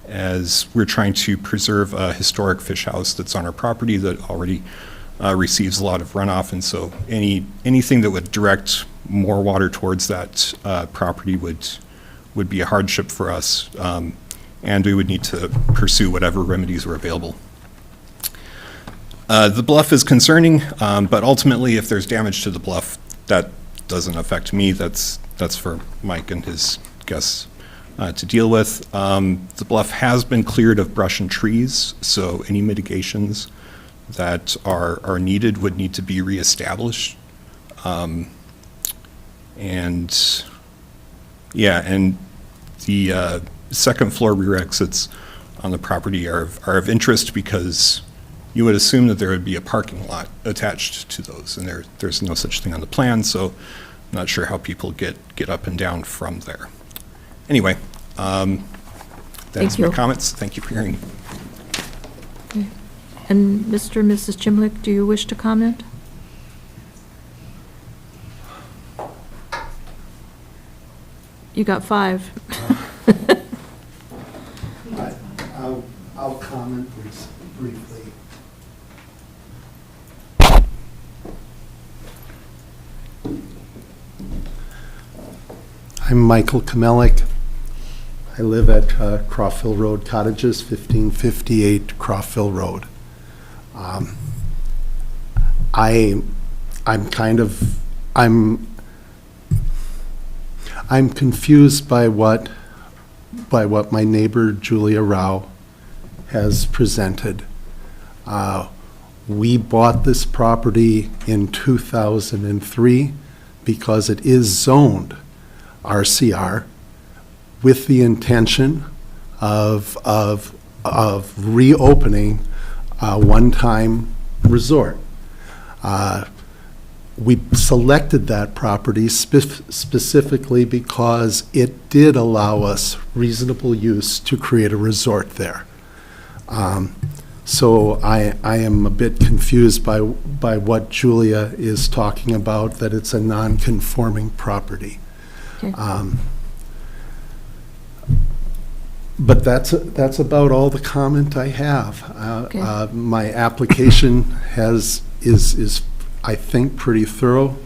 as we're trying to preserve a historic fish house that's on our property that already receives a lot of runoff, and so anything that would direct more water towards that property would be a hardship for us, and we would need to pursue whatever remedies were available. The bluff is concerning, but ultimately, if there's damage to the bluff, that doesn't affect me. That's for Mike and his guests to deal with. The bluff has been cleared of brush and trees, so any mitigations that are needed would need to be reestablished. And the second floor rear exits on the property are of interest because you would assume that there would be a parking lot attached to those, and there's no such thing on the plan, so I'm not sure how people get up and down from there. Anyway, that's my comments. Thank you for hearing. Okay. And Mr. and Mrs. Chimlick, do you wish to comment? You got 5. I'll comment briefly. I'm Michael Kamelik. I live at Crawford Road Cottages, 1558 Crawford Road. I'm confused by what my neighbor Julia Rao has presented. We bought this property in 2003 because it is zoned RCR with the intention of reopening a one-time resort. We selected that property specifically because it did allow us reasonable use to create a resort there. So I am a bit confused by what Julia is talking about, that it's a non-conforming property. Okay. But that's about all the comment I have. Okay. My application is I think pretty thorough,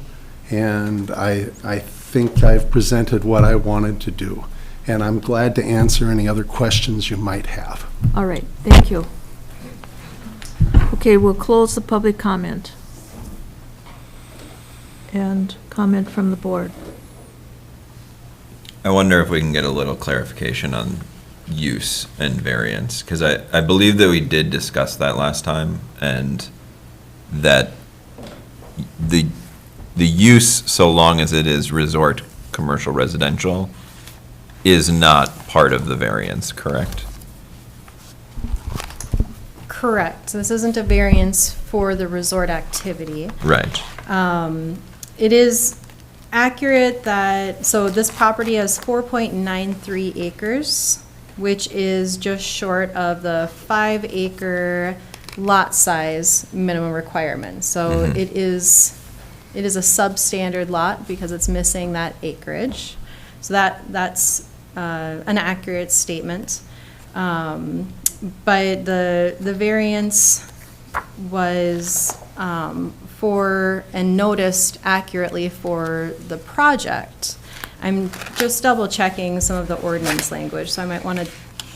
and I think I've presented what I wanted to do. And I'm glad to answer any other questions you might have. All right, thank you. Okay, we'll close the public comment. And comment from the board. I wonder if we can get a little clarification on use and variance, because I believe that we did discuss that last time, and that the use, so long as it is resort commercial residential, is not part of the variance, correct? Correct. This isn't a variance for the resort activity. Right. It is accurate that, so this property has 4.93 acres, which is just short of the 5-acre lot size minimum requirement. So it is a substandard lot because it's missing that acreage. So that's an accurate statement. But the variance was for and noticed accurately for the project. I'm just double checking some of the ordinance language, so I might want to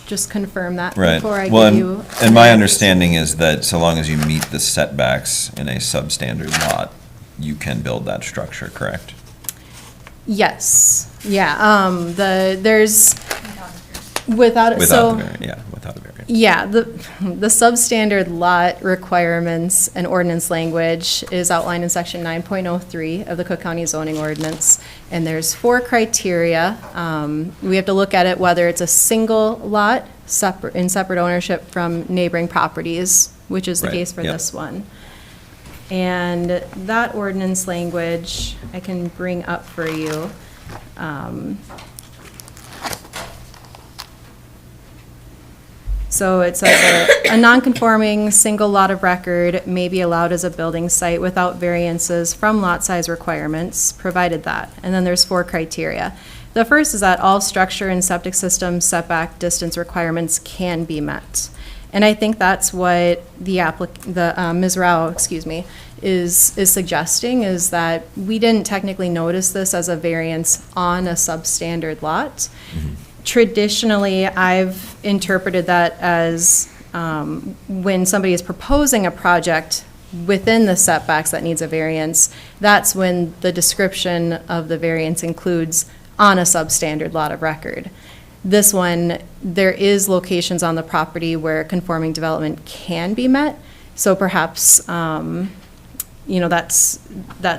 just confirm that before I give you. And my understanding is that so long as you meet the setbacks in a substandard lot, you can build that structure, correct? Yes, yeah, there's, without a variance. Yeah, the substandard lot requirements and ordinance language is outlined in section 9.03 of the Cook County zoning ordinance, and there's 4 criteria. We have to look at it whether it's a single lot in separate ownership from neighboring properties, which is the case for this one. And that ordinance language I can bring up for you. So it says a non-conforming single lot of record may be allowed as a building site without variances from lot size requirements, provided that. And then there's 4 criteria. The first is that all structure and septic system setback distance requirements can be met. And I think that's what Ms. Rao, is suggesting, is that we didn't technically notice this as a variance on a substandard lot. Traditionally, I've interpreted that as when somebody is proposing a project within the setbacks that needs a variance, that's when the description of the variance includes on a substandard lot of record. This one, there is locations on the property where conforming development can be met, so perhaps, you know, that's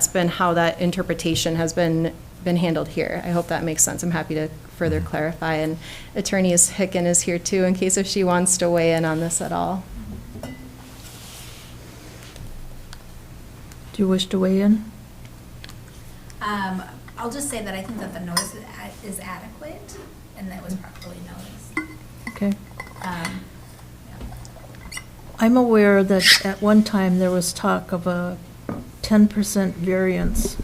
been how that interpretation has been handled here. I hope that makes sense. I'm happy to further clarify, and Attorney Hicken is here too, in case if she wants to weigh in on this at all. Do you wish to weigh in? I'll just say that I think that the notice is adequate and that was properly noticed. Okay. I'm aware that at one time there was talk of a 10% variance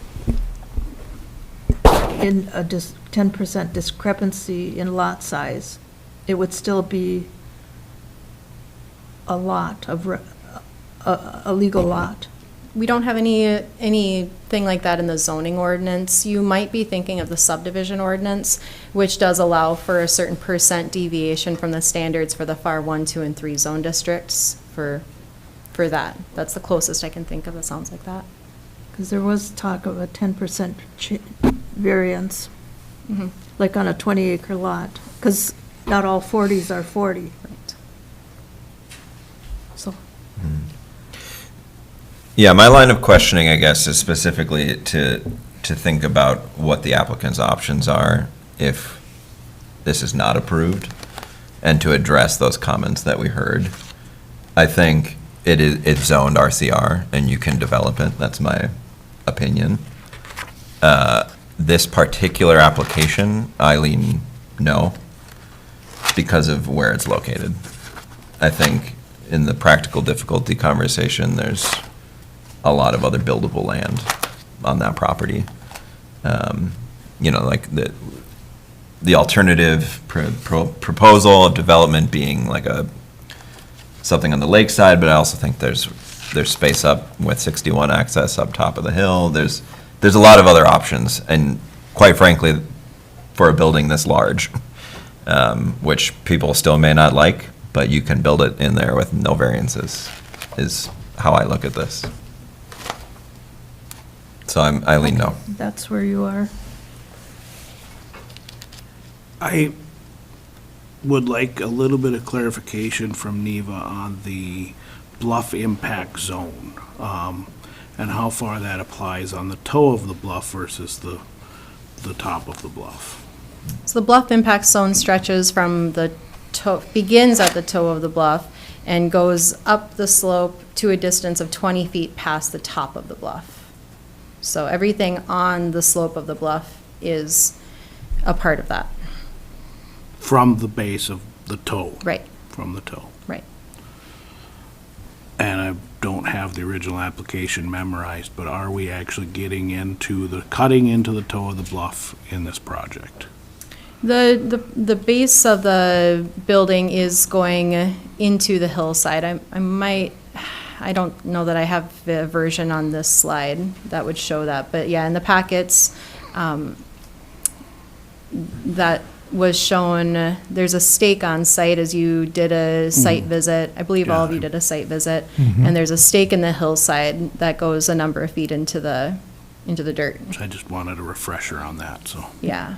in a 10% discrepancy in lot size. It would still be a lot of, a legal lot. We don't have anything like that in the zoning ordinance. You might be thinking of the subdivision ordinance, which does allow for a certain percent deviation from the standards for the FAR 1, 2, and 3 zone districts for that. That's the closest I can think of that sounds like that. Because there was talk of a 10% variance, like on a 20-acre lot, because not all 40s are 40. Right. So. Yeah, my line of questioning, I guess, is specifically to think about what the applicant's options are if this is not approved, and to address those comments that we heard. I think it's zoned RCR, and you can develop it. That's my opinion. This particular application, I lean no, because of where it's located. I think in the practical difficulty conversation, there's a lot of other buildable land on that property. You know, like the alternative proposal of development being like something on the lakeside, but I also think there's space up with 61 access up top of the hill. There's a lot of other options, and quite frankly, for a building this large, which people still may not like, but you can build it in there with no variances, is how I look at this. So I lean no. That's where you are. I would like a little bit of clarification from Neva on the bluff impact zone, and how far that applies on the toe of the bluff versus the top of the bluff. So the bluff impact zone stretches from the toe, begins at the toe of the bluff and goes up the slope to a distance of 20 feet past the top of the bluff. So everything on the slope of the bluff is a part of that. From the base of the toe. Right. From the toe. Right. And I don't have the original application memorized, but are we actually getting into cutting into the toe of the bluff in this project? The base of the building is going into the hillside. I don't know that I have the version on this slide that would show that, but yeah, in the packets, that was shown, there's a stake on site as you did a site visit. I believe all of you did a site visit, and there's a stake in the hillside that goes a number of feet into the dirt. I just wanted a refresher on that, so. Yeah.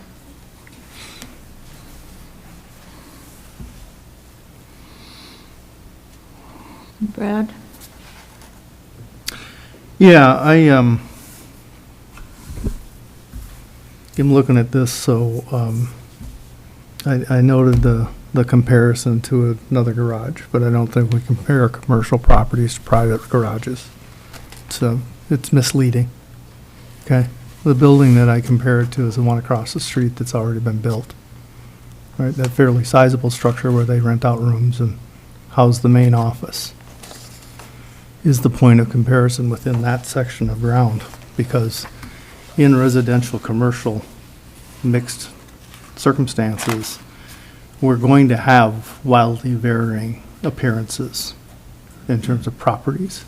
Brad? Yeah, I'm looking at this, so I noted the comparison to another garage, but I don't think we compare commercial properties to private garages. So it's misleading. Okay? The building that I compare it to is the one across the street that's already been built. Right? That fairly sizable structure where they rent out rooms and house the main office is the point of comparison within that section of ground, because in residential, commercial, mixed circumstances, we're going to have wildly varying appearances in terms of properties,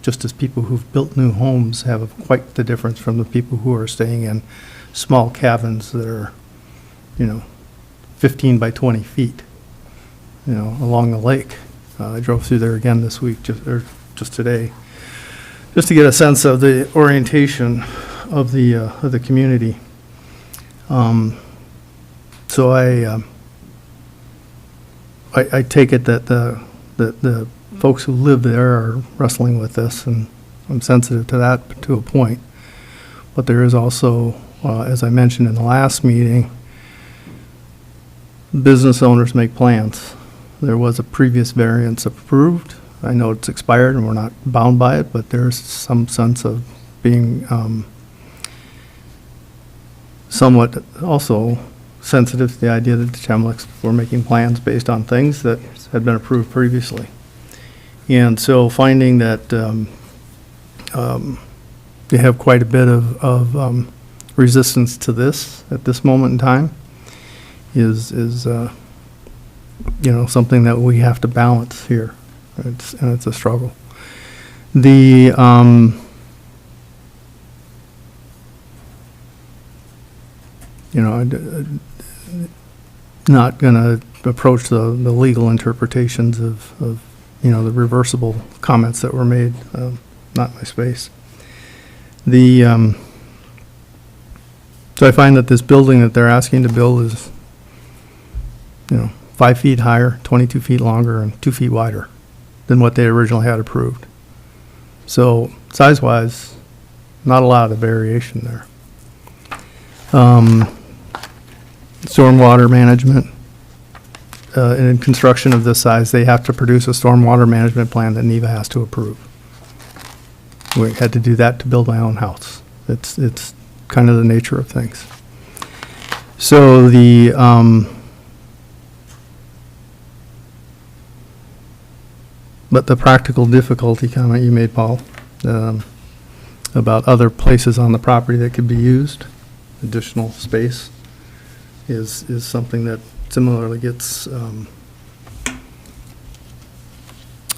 just as people who've built new homes have quite the difference from the people who are staying in small cabins that are, 15 by 20 feet, along the lake. I drove through there again this week, just today, just to get a sense of the orientation of the community. So I take it that the folks who live there are wrestling with this, and I'm sensitive to that to a point. But there is also, as I mentioned in the last meeting, business owners make plans. There was a previous variance approved. I know it's expired and we're not bound by it, but there's some sense of being somewhat also sensitive to the idea that the Chemlicks were making plans based on things that had been approved previously. And so finding that they have quite a bit of resistance to this at this moment in time is something that we have to balance here. It's a struggle. The not going to approach the legal interpretations of the reversible comments that were made, not my space. So I find that this building that they're asking to build is, 5 feet higher, 22 feet longer, and 2 feet wider than what they originally had approved. So size-wise, not a lot of variation there. Stormwater management. In construction of this size, they have to produce a stormwater management plan that NEVA has to approve. We had to do that to build my own house. It's kind of the nature of things. So but the practical difficulty comment you made, Paul, about other places on the property that could be used, additional space, is something that similarly gets, I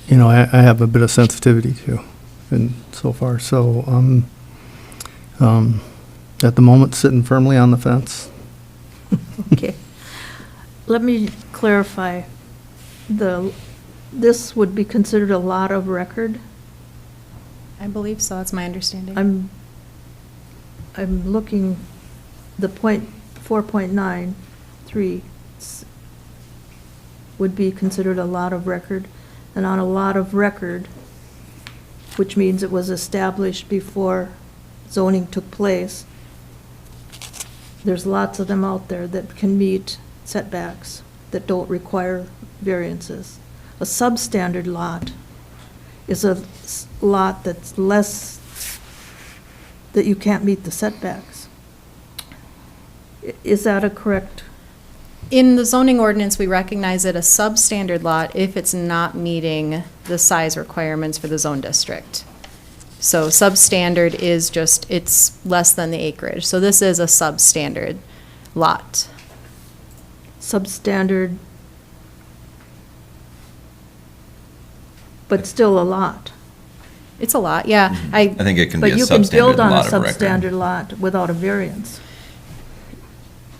have a bit of sensitivity to, and so far. So at the moment, sitting firmly on the fence. Okay. Let me clarify. This would be considered a lot of record. I believe so, that's my understanding. I'm looking, the 4.93 would be considered a lot of record, and on a lot of record, which means it was established before zoning took place, there's lots of them out there that can meet setbacks that don't require variances. A substandard lot is a lot that's less, that you can't meet the setbacks. Is that a correct? In the zoning ordinance, we recognize it a substandard lot if it's not meeting the size requirements for the zone district. So substandard is just, it's less than the acreage. So this is a substandard lot. Substandard, but still a lot. It's a lot, yeah. I think it can be a But you can build substandard on a lot of record. substandard lot without a variance.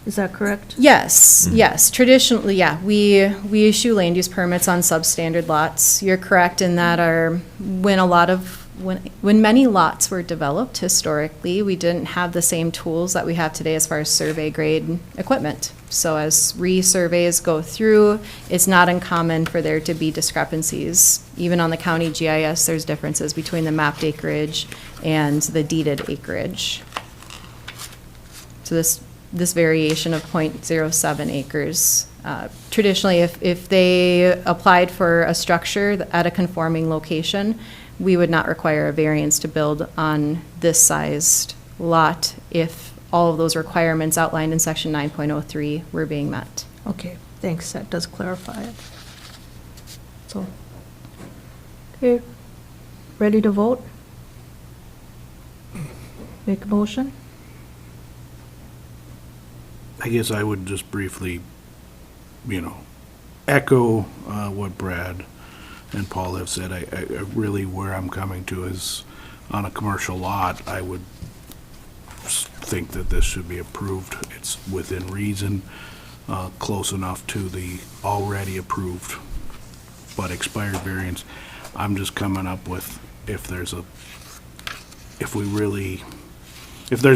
Is that correct? Yes, yes. Traditionally, yeah, we issue land use permits on substandard lots. You're correct in that when many lots were developed historically, we didn't have the same tools that we have today as far as survey grade equipment. So as resurveys go through, it's not uncommon for there to be discrepancies. Even on the county GIS, there's differences between the mapped acreage and the deeded acreage. So this variation of 0.07 acres, traditionally, if they applied for a structure at a conforming location, we would not require a variance to build on this sized lot if all of those requirements outlined in section 9.03 were being met. Okay, thanks, that does clarify it. So, okay, ready to vote? Make a motion? I guess I would just briefly, echo what Brad and Paul have said, I really, where I'm coming to is, on a commercial lot, I would think that this should be approved. It's within reason, close enough to the already approved but expired variance. I'm just coming up with, if there's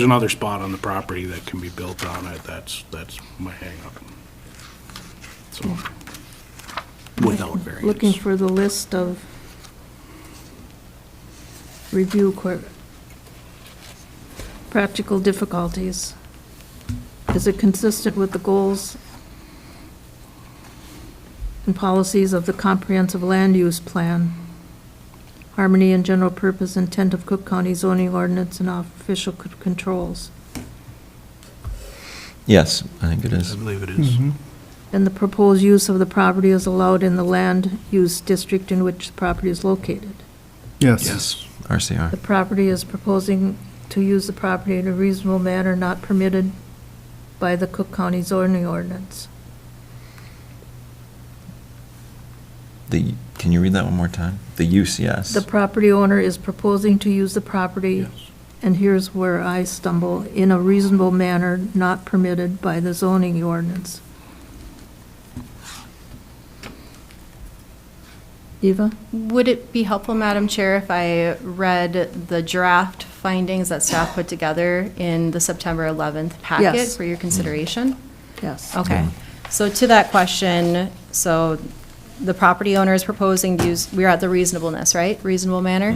another spot on the property that can be built on it, that's my hang-up. So, without variance. Looking for the list of practical difficulties. Is it consistent with the goals and policies of the comprehensive land use plan, harmony and general purpose intent of Cook County zoning ordinance and official controls? Yes, I think it is. I believe it is. And the proposed use of the property is allowed in the land use district in which the property is located. Yes. Yes. RCR. The property is proposing to use the property in a reasonable manner not permitted by the Cook County zoning ordinance. Can you read that one more time? The use, yes. The property owner is proposing to use the property, Yes. and here's where I stumble, in a reasonable manner not permitted by the zoning ordinance. Eva? Would it be helpful, Madam Chair, if I read the draft findings that staff put together in the September 11th packet Yes. for your consideration? Yes. Okay. So to that question, so the property owner is proposing to use, we're at the reasonableness, right? Reasonable manner?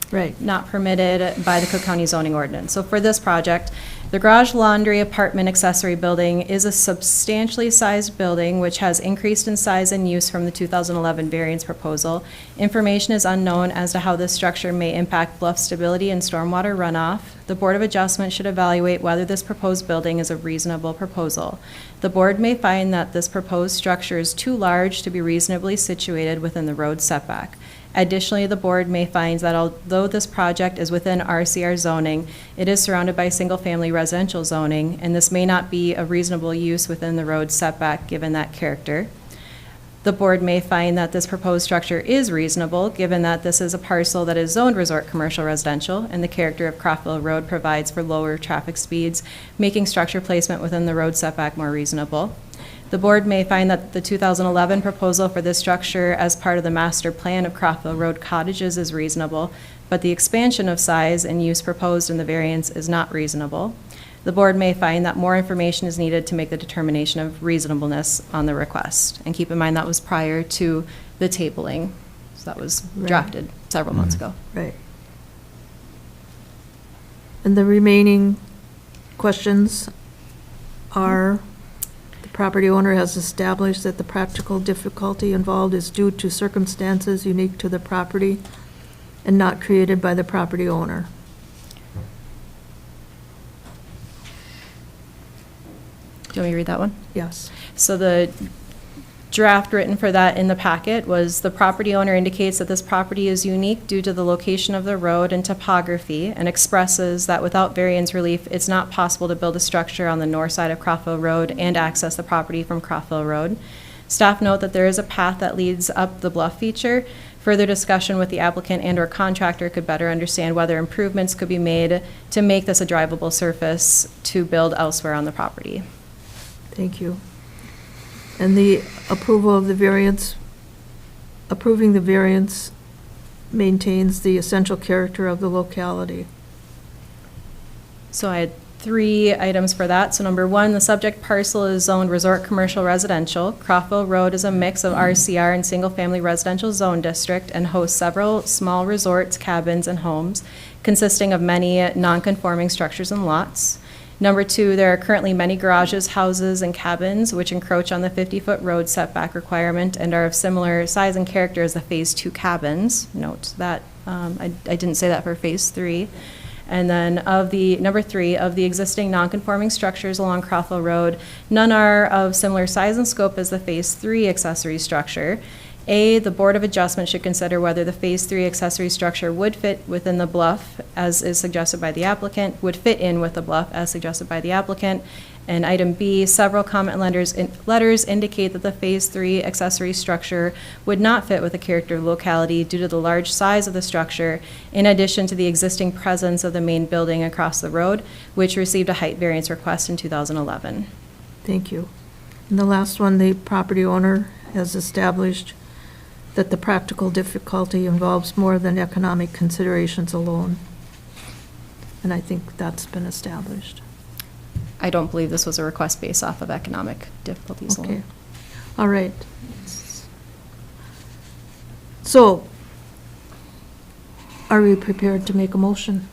Right. Not permitted by the Cook County zoning ordinance. So for this project, the garage laundry apartment accessory building is a substantially sized building which has increased in size and use from the 2011 variance proposal. Information is unknown as to how this structure may impact bluff stability and stormwater runoff. The Board of Adjustment should evaluate whether this proposed building is a reasonable proposal. The board may find that this proposed structure is too large to be reasonably situated within the road setback. Additionally, the board may find that although this project is within RCR zoning, it is surrounded by single-family residential zoning, and this may not be a reasonable use within the road setback given that character. The board may find that this proposed structure is reasonable, given that this is a parcel that is zoned resort commercial residential, and the character of Croftville Road provides for lower traffic speeds, making structure placement within the road setback more reasonable. The board may find that the 2011 proposal for this structure as part of the master plan of Croftville Road cottages is reasonable, but the expansion of size and use proposed in the variance is not reasonable. The board may find that more information is needed to make the determination of reasonableness on the request. And keep in mind that was prior to the tabling, so that was drafted several months ago. Right. And the remaining questions are: the property owner has established that the practical difficulty involved is due to circumstances unique to the property and not created by the property owner. Do you want me to read that one? Yes. So the draft written for that in the packet was: the property owner indicates that this property is unique due to the location of the road and topography, and expresses that without variance relief, it's not possible to build a structure on the north side of Croftville Road and access the property from Croftville Road. Staff note that there is a path that leads up the bluff feature. Further discussion with the applicant and/or contractor could better understand whether improvements could be made to make this a drivable surface to build elsewhere on the property. Thank you. And the approval of the variance, approving the variance maintains the essential character of the locality. So I had 3 items for that. So number 1, the subject parcel is zoned resort commercial residential. Croftville Road is a mix of RCR and single-family residential zone district and hosts several small resorts, cabins, and homes consisting of many non-conforming structures and lots. Number 2, there are currently many garages, houses, and cabins which encroach on the 50-foot road setback requirement and are of similar size and character as the Phase 2 cabins. Note that I didn't say that for Phase 3. And then number 3, of the existing non-conforming structures along Croftville Road, none are of similar size and scope as the Phase 3 accessory structure. A, the Board of Adjustment should consider whether the Phase 3 accessory structure would fit within the bluff as is suggested by the applicant, would fit in with the bluff as suggested by the applicant. And item B, several comment letters indicate that the Phase 3 accessory structure would not fit with the character of the locality due to the large size of the structure, in addition to the existing presence of the main building across the road, which received a height variance request in 2011. Thank you. And the last one, the property owner has established that the practical difficulty involves more than economic considerations alone. And I think that's been established. I don't believe this was a request based off of economic difficulties Okay. alone. All right. So, are we prepared to make a motion?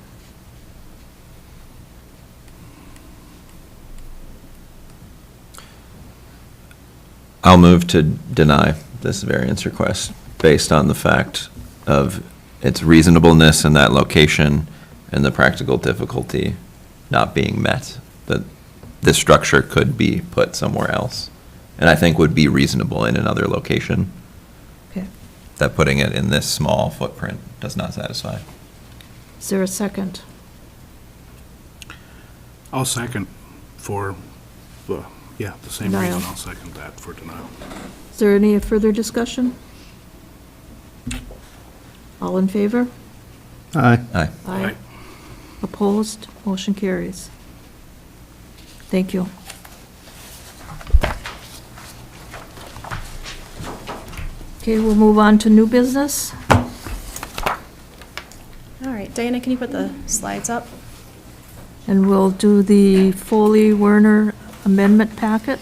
I'll move to deny this variance request based on the fact of its reasonableness in that location and the practical difficulty not being met, that this structure could be put somewhere else, and I think would be reasonable in another location. Okay. That putting it in this small footprint does not satisfy. Is there a second? I'll second for, the same Denial. reason I'll second that for denial. Is there any further discussion? All in favor? Aye. Aye. Aye. Opposed? Motion carries. Thank you. Okay, we'll move on to new business. All right, Diana, can you put the slides up? And we'll do the Foley-Werner amendment packet.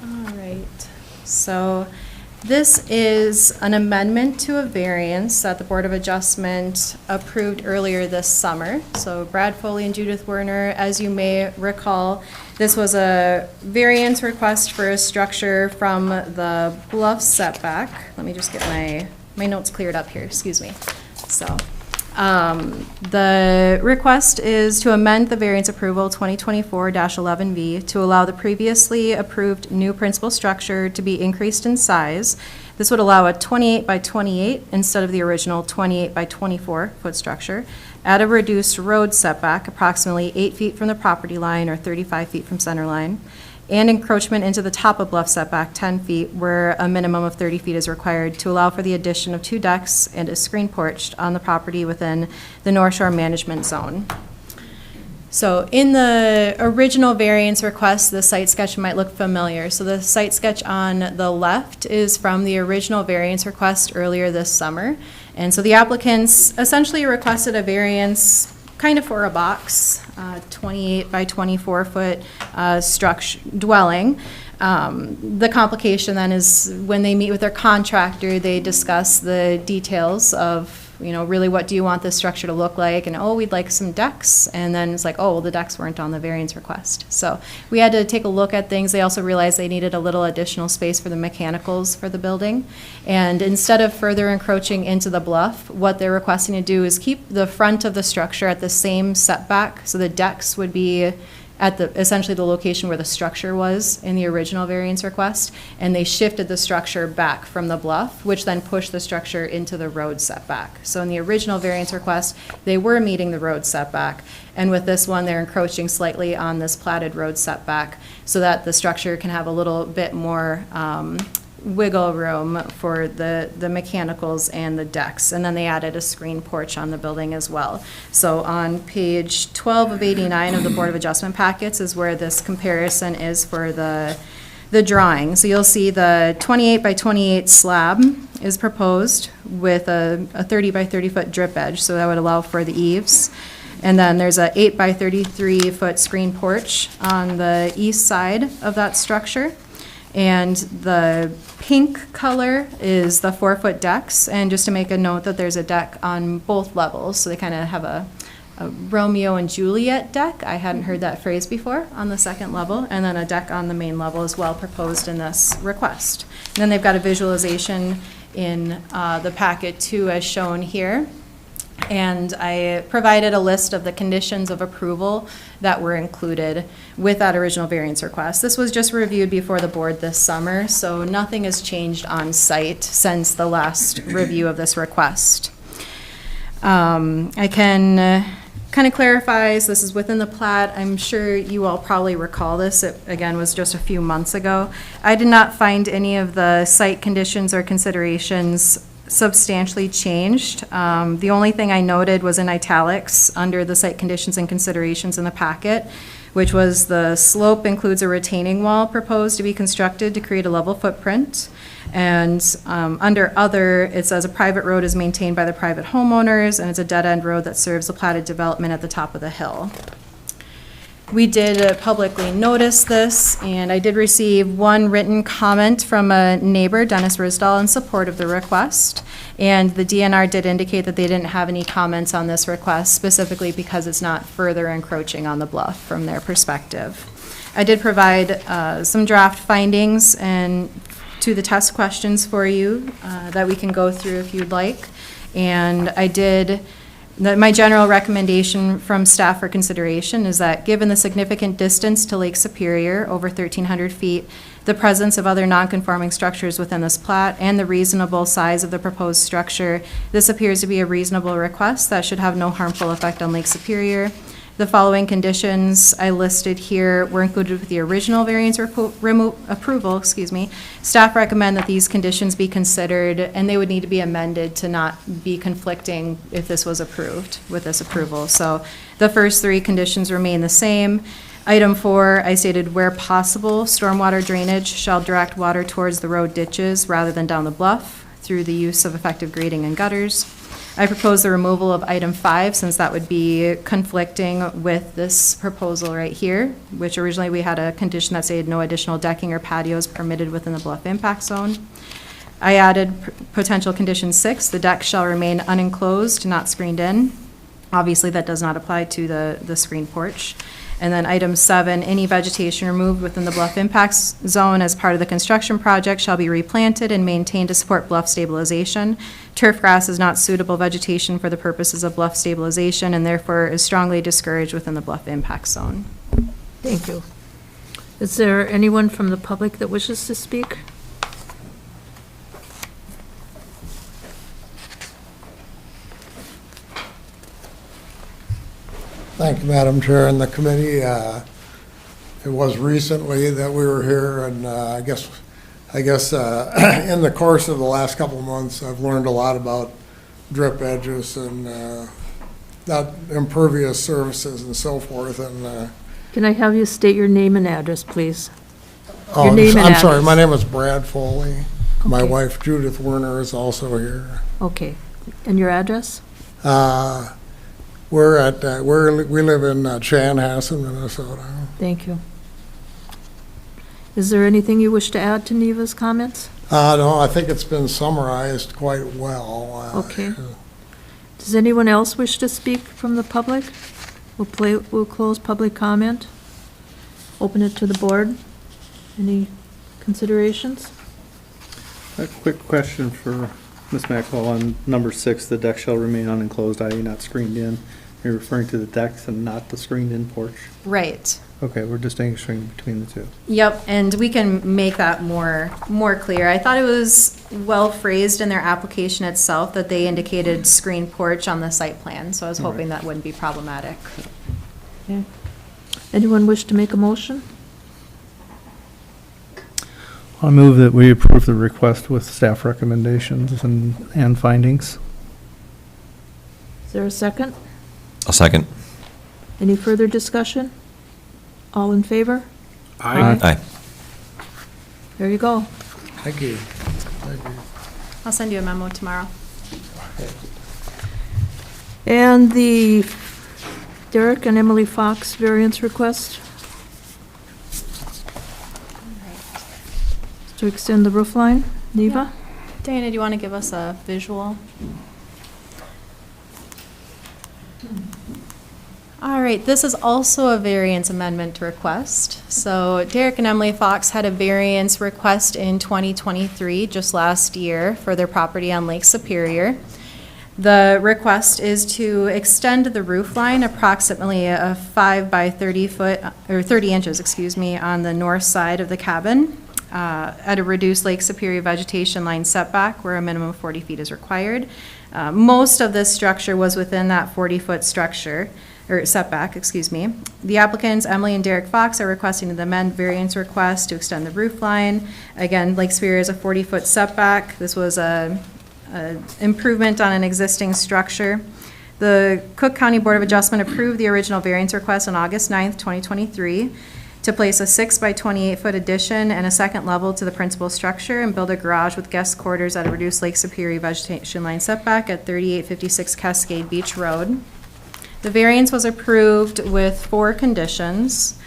All right, so this is an amendment to a variance that the Board of Adjustment approved earlier this summer. So Brad Foley and Judith Werner, as you may recall, this was a variance request for a structure from the bluff setback. Let me just get my notes cleared up here, excuse me. So, the request is to amend the variance approval 2024-11V to allow the previously approved new principal structure to be increased in size. This would allow a 28 by 28 instead of the original 28 by 24 foot structure at a reduced road setback, approximately 8 feet from the property line or 35 feet from center line, and encroachment into the top of bluff setback 10 feet where a minimum of 30 feet is required to allow for the addition of 2 decks and a screen porch on the property within the North Shore Management Zone. So in the original variance request, the site sketch might look familiar. So the site sketch on the left is from the original variance request earlier this summer. And so the applicants essentially requested a variance kind of for a box, 28 by 24 foot structure dwelling. The complication then is when they meet with their contractor, they discuss the details of, you know, really what do you want this structure to look like? And, oh, we'd like some decks. And then it's like, oh, well, the decks weren't on the variance request. So we had to take a look at things. They also realized they needed a little additional space for the mechanicals for the building. And instead of further encroaching into the bluff, what they're requesting to do is keep the front of the structure at the same setback. So the decks would be at essentially the location where the structure was in the original variance request, and they shifted the structure back from the bluff, which then pushed the structure into the road setback. So in the original variance request, they were meeting the road setback, and with this one, they're encroaching slightly on this platted road setback so that the structure can have a little bit more wiggle room for the mechanicals and the decks. And then they added a screen porch on the building as well. So on page 12 of 89 of the Board of Adjustment packets is where this comparison is for the drawing. So you'll see the 28 by 28 slab is proposed with a 30 by 30 foot drip edge, so that would allow for the eaves. And then there's a 8 by 33 foot screen porch on the east side of that structure. And the pink color is the 4 foot decks. And just to make a note that there's a deck on both levels, so they kind of have a Romeo and Juliet deck. I hadn't heard that phrase before on the second level. And then a deck on the main level as well proposed in this request. And then they've got a visualization in the packet too as shown here. And I provided a list of the conditions of approval that were included with that original variance request. This was just reviewed before the board this summer, so nothing has changed on site since the last review of this request. I can kind of clarify, so this is within the plat. I'm sure you all probably recall this. It, again, was just a few months ago. I did not find any of the site conditions or considerations substantially changed. The only thing I noted was in italics under the site conditions and considerations in the packet, which was the slope includes a retaining wall proposed to be constructed to create a level footprint. And under other, it says a private road is maintained by the private homeowners, and it's a dead-end road that serves the platted development at the top of the hill. We did publicly notice this, and I did receive one written comment from a neighbor, Dennis Risdahl, in support of the request. And the DNR did indicate that they didn't have any comments on this request, specifically because it's not further encroaching on the bluff from their perspective. I did provide some draft findings and to the test questions for you that we can go through if you'd like. And I did. My general recommendation from staff for consideration is that given the significant distance to Lake Superior, over 1,300 feet, the presence of other non-conforming structures within this plat, and the reasonable size of the proposed structure, this appears to be a reasonable request that should have no harmful effect on Lake Superior. The following conditions I listed here were included with the original variance approval, Staff recommend that these conditions be considered, and they would need to be amended to not be conflicting if this was approved with this approval. So the first three conditions remain the same. Item 4, I stated where possible, stormwater drainage shall direct water towards the road ditches rather than down the bluff through the use of effective grading and gutters. I propose the removal of item 5, since that would be conflicting with this proposal right here, which originally we had a condition that said no additional decking or patios permitted within the bluff impact zone. I added potential condition 6, the deck shall remain unenclosed, not screened in. Obviously, that does not apply to the screened porch. And then item 7, any vegetation removed within the bluff impacts zone as part of the construction project shall be replanted and maintained to support bluff stabilization. Turf grass is not suitable vegetation for the purposes of bluff stabilization and therefore is strongly discouraged within the bluff impact zone. Thank you. Is there anyone from the public that wishes to speak? Thank you, Madam Chair and the committee. It was recently that we were here, and I guess in the course of the last couple of months, I've learned a lot about drip edges and not impervious surfaces and so forth. And Can I have you state your name and address, please? oh, Your name and I'm sorry, address. my name is Brad Foley. My Okay. wife Judith Werner is also here. Okay. And your address? We're at we live in Chanhassen, Minnesota. Thank you. Is there anything you wish to add to Neva's comments? No, I think it's been summarized quite well. Okay. Does anyone else wish to speak from the public? We'll close public comment. Open it to the board. Any considerations? A quick question for Ms. Maxwell on number 6, the deck shall remain unenclosed, i.e. not screened in. You're referring to the decks and not the screened-in porch? Right. Okay, we're distinguishing between the two. Yep, and we can make that more clear. I thought it was well phrased in their application itself that they indicated screened porch on the site plan, so I was hoping that wouldn't be problematic. Okay. Anyone wish to make a motion? I move that we approve the request with staff recommendations and findings. Is there a second? I'll second. Any further discussion? All in favor? Aye. There you go. Thank you. I'll send you a memo tomorrow. And the Derek and Emily Fox variance request to extend the roof line. Neva? Dana, do you want to give us a visual? All right, this is also a variance amendment request. So Derek and Emily Fox had a variance request in 2023, just last year, for their property on Lake Superior. The request is to extend the roof line approximately a 5 by 30 foot, or 30 inches, excuse me, on the north side of the cabin at a reduced Lake Superior vegetation line setback where a minimum of 40 feet is required. Most of this structure was within that 40-foot structure, or setback, excuse me. The applicants, Emily and Derek Fox, are requesting the amend variance request to extend the roof line. Again, Lake Superior is a 40-foot setback. This was a improvement on an existing structure. The Cook County Board of Adjustment approved the original variance request on August 9th, 2023, to place a 6 by 28-foot addition and a second level to the principal structure and build a garage with guest quarters at a reduced Lake Superior vegetation line setback at 3856 Cascade Beach Road. The variance was approved with 4 conditions.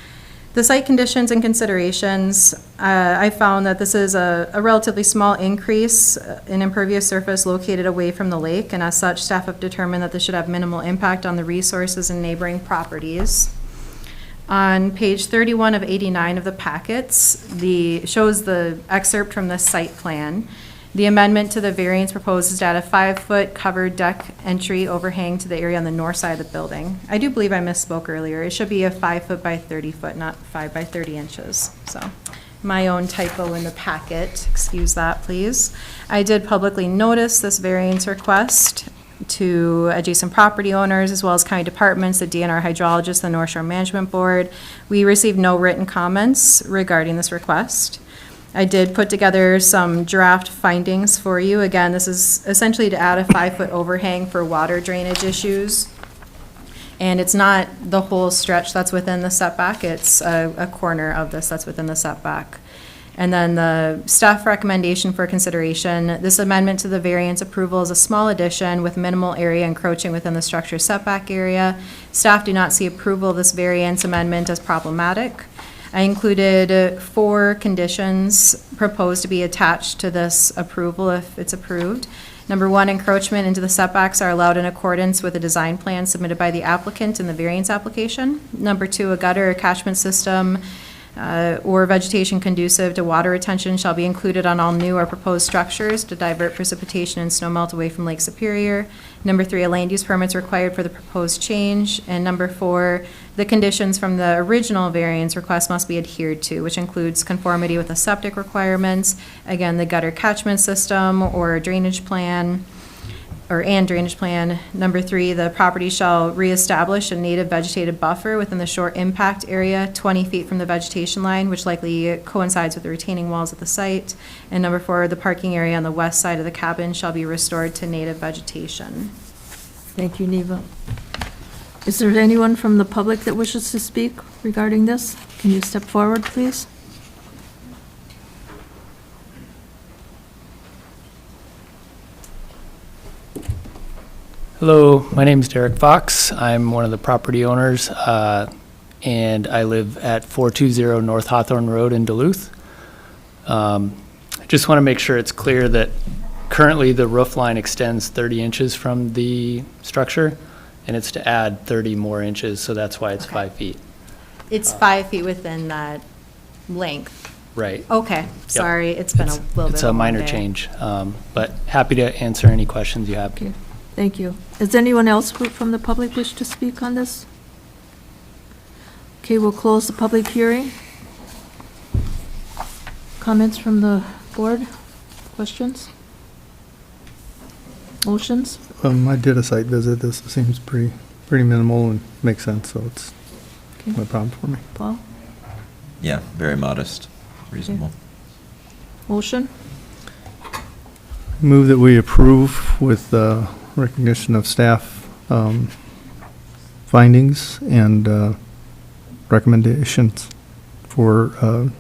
The site conditions and considerations, I found that this is a relatively small increase in impervious surface located away from the lake, and as such, staff have determined that this should have minimal impact on the resources and neighboring properties. On page 31 of 89 of the packets, shows the excerpt from the site plan. The amendment to the variance proposes to add a 5-foot covered deck entry overhang to the area on the north side of the building. I do believe I misspoke earlier. It should be a 5-foot by 30-foot, not 5 by 30 inches. So my own typo in the packet. Excuse that, please. I did publicly notice this variance request to adjacent property owners as well as county departments, the DNR hydrologist, the North Shore Management Board. We received no written comments regarding this request. I did put together some draft findings for you. Again, this is essentially to add a 5-foot overhang for water drainage issues. And it's not the whole stretch that's within the setback. It's a corner of this that's within the setback. And then the staff recommendation for consideration, this amendment to the variance approval is a small addition with minimal area encroaching within the structure setback area. Staff do not see approval of this variance amendment as problematic. I included 4 conditions proposed to be attached to this approval if it's approved. Number 1, encroachment into the setbacks are allowed in accordance with a design plan submitted by the applicant in the variance application. Number 2, a gutter or catchment system or vegetation conducive to water retention shall be included on all new or proposed structures to divert precipitation and snow melt away from Lake Superior. Number 3, a land use permit is required for the proposed change. And number 4, the conditions from the original variance request must be adhered to, which includes conformity with the septic requirements, again, the gutter catchment system or drainage plan, and drainage plan. Number 3, the property shall reestablish a native vegetated buffer within the shore impact area 20 feet from the vegetation line, which likely coincides with the retaining walls at the site. And number 4, the parking area on the west side of the cabin shall be restored to native vegetation. Thank you, Neva. Is there anyone from the public that wishes to speak regarding this? Can you step forward, please? Hello, my name is Derek Fox. I'm one of the property owners, and I live at 420 North Hawthorne Road in Duluth. I just want to make sure it's clear that currently the roof line extends 30 inches from the structure, and it's to add 30 more inches, so that's why it's 5 feet. It's 5 feet within that length. Right. Okay, sorry, it's been a little bit. It's a minor change, but happy to answer any questions you have. Okay. Thank you. Does anyone else from the public wish to speak on this? Okay, we'll close the public hearing. Comments from the board? Questions? Motions? I did a site visit. This seems pretty minimal and makes sense, so it's no problem for me. Paul? Yeah, very modest, reasonable. Motion? Move that we approve with recognition of staff findings and recommendations for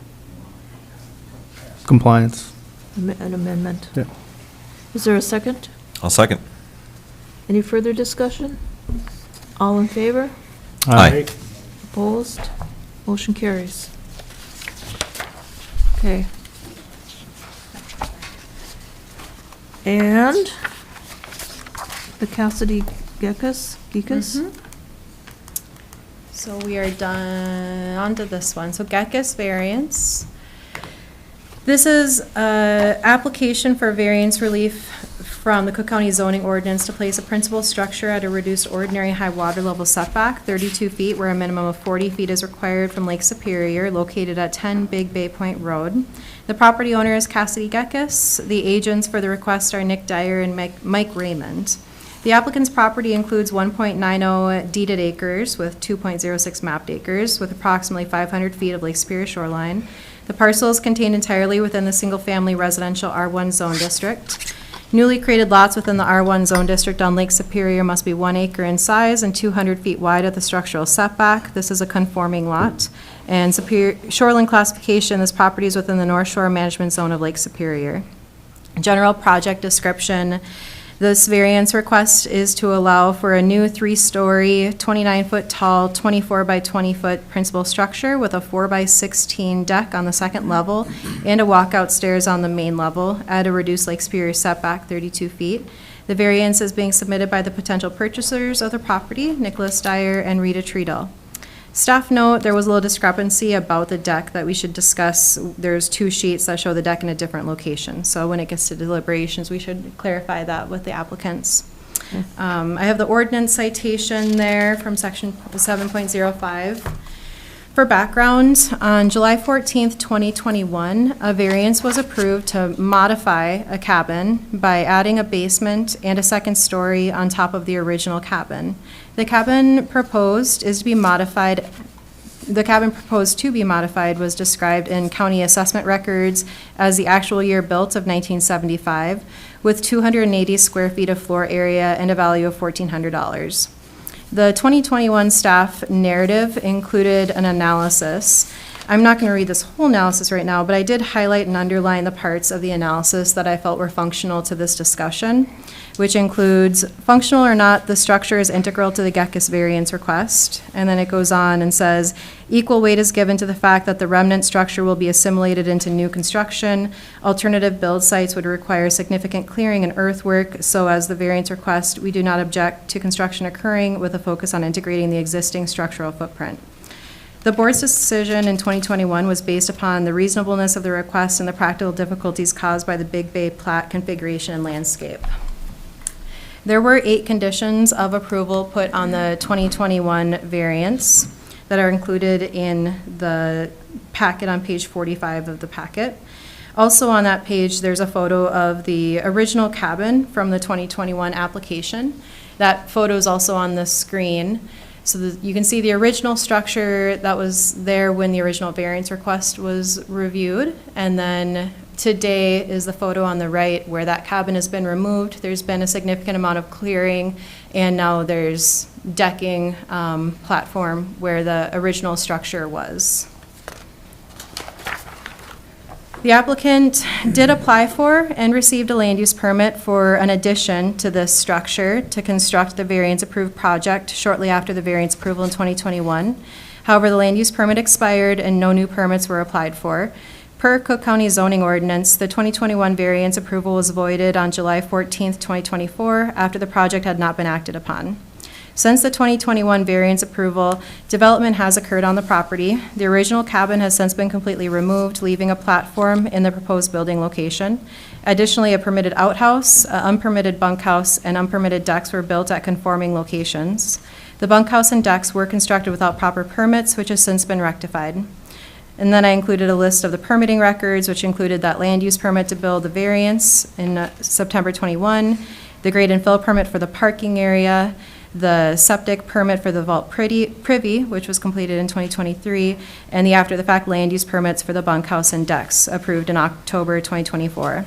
compliance. An amendment. Yeah. Is there a second? I'll second. Any further discussion? All in favor? Aye. Opposed? Motion carries. Okay. And the Cassidy Gekas? So we are done, on to this one. So Gekas variance. This is an application for variance relief from the Cook County zoning ordinance to place a principal structure at a reduced ordinary high water level setback, 32 feet, where a minimum of 40 feet is required from Lake Superior, located at 10 Big Bay Point Road. The property owner is Cassidy Gekas. The agents for the request are Nick Dyer and Mike Raymond. The applicant's property includes 1.90 deeded acres with 2.06 mapped acres, with approximately 500 feet of Lake Superior shoreline. The parcel is contained entirely within the single-family residential R1 zone district. Newly created lots within the R1 zone district on Lake Superior must be 1 acre in size and 200 feet wide at the structural setback. This is a conforming lot. And shoreline classification, this property is within the North Shore Management Zone of Lake Superior. General project description. This variance request is to allow for a new 3-story, 29-foot tall, 24 by 20-foot principal structure with a 4 by 16 deck on the second level and a walkout stairs on the main level at a reduced Lake Superior setback, 32 feet. The variance is being submitted by the potential purchasers of the property, Nicholas Dyer and Rita Treadle. Staff note, there was a little discrepancy about the deck that we should discuss. There's 2 sheets that show the deck in a different location. So when it gets to deliberations, we should clarify that with the applicants. I have the ordinance citation there from section 7.05. For background, on July 14th, 2021, a variance was approved to modify a cabin by adding a basement and a second story on top of the original cabin. The cabin proposed to be modified was described in county assessment records as the actual year built of 1975, with 280 square feet of floor area and a value of $1,400. The 2021 staff narrative included an analysis. I'm not going to read this whole analysis right now, but I did highlight and underline the parts of the analysis that I felt were functional to this discussion, which includes functional or not, the structure is integral to the Gekas variance request. And then it goes on and says, equal weight is given to the fact that the remnant structure will be assimilated into new construction. Alternative build sites would require significant clearing and earthwork, so as the variance request, we do not object to construction occurring with a focus on integrating the existing structural footprint. The board's decision in 2021 was based upon the reasonableness of the request and the practical difficulties caused by the Big Bay plat configuration and landscape. There were 8 conditions of approval put on the 2021 variance that are included in the packet on page 45 of the packet. Also on that page, there's a photo of the original cabin from the 2021 application. That photo is also on the screen. So you can see the original structure that was there when the original variance request was reviewed. And then today is the photo on the right where that cabin has been removed. There's been a significant amount of clearing, and now there's decking platform where the original structure was. The applicant did apply for and received a land use permit for an addition to this structure to construct the variance approved project shortly after the variance approval in 2021. However, the land use permit expired and no new permits were applied for. Per Cook County zoning ordinance, the 2021 variance approval was voided on July 14th, 2024, after the project had not been acted upon. Since the 2021 variance approval, development has occurred on the property. The original cabin has since been completely removed, leaving a platform in the proposed building location. Additionally, a permitted outhouse, unpermitted bunkhouse, and unpermitted decks were built at conforming locations. The bunkhouse and decks were constructed without proper permits, which has since been rectified. And then I included a list of the permitting records, which included that land use permit to build the variance in September 21, the grade and fill permit for the parking area, the septic permit for the vault privy, which was completed in 2023, and the after-the-fact land use permits for the bunkhouse and decks approved in October 2024.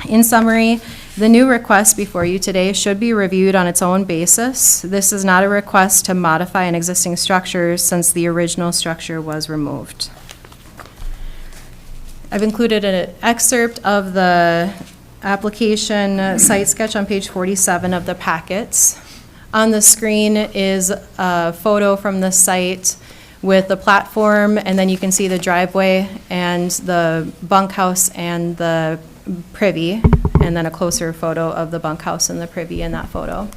In summary, the new request before you today should be reviewed on its own basis. This is not a request to modify an existing structure since the original structure was removed. I've included an excerpt of the application site sketch on page 47 of the packets. On the screen is a photo from the site with the platform, and then you can see the driveway and the bunkhouse and the privy, and then a closer photo of the bunkhouse and the privy in that photo.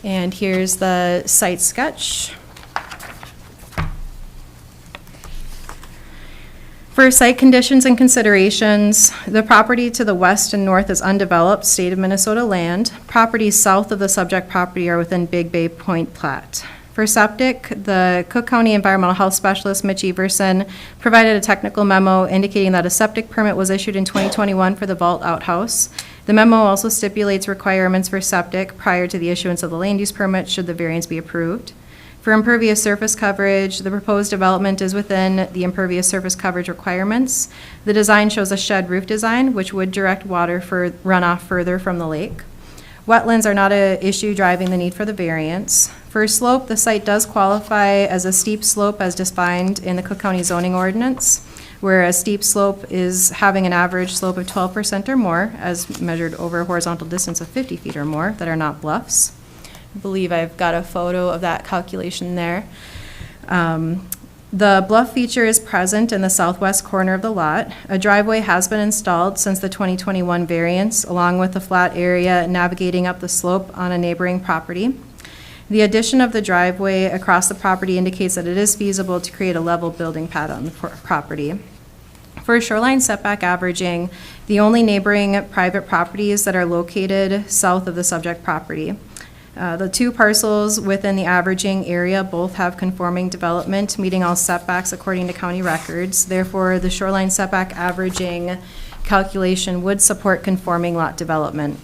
And here's the site sketch. For site conditions and considerations, the property to the west and north is undeveloped state of Minnesota land. Properties south of the subject property are within Big Bay Point plat. For septic, the Cook County Environmental Health Specialist, Mitch Everson, provided a technical memo indicating that a septic permit was issued in 2021 for the vault outhouse. The memo also stipulates requirements for septic prior to the issuance of the land use permit should the variance be approved. For impervious surface coverage, the proposed development is within the impervious surface coverage requirements. The design shows a shed roof design, which would direct water for runoff further from the lake. Wetlands are not an issue driving the need for the variance. For slope, the site does qualify as a steep slope as defined in the Cook County zoning ordinance, where a steep slope is having an average slope of 12% or more, as measured over a horizontal distance of 50 feet or more, that are not bluffs. I believe I've got a photo of that calculation there. The bluff feature is present in the southwest corner of the lot. A driveway has been installed since the 2021 variance, along with the flat area navigating up the slope on a neighboring property. The addition of the driveway across the property indicates that it is feasible to create a level building pad on the property. For shoreline setback averaging, the only neighboring private properties that are located south of the subject property. The two parcels within the averaging area both have conforming development, meeting all setbacks according to county records. Therefore, the shoreline setback averaging calculation would support conforming lot development.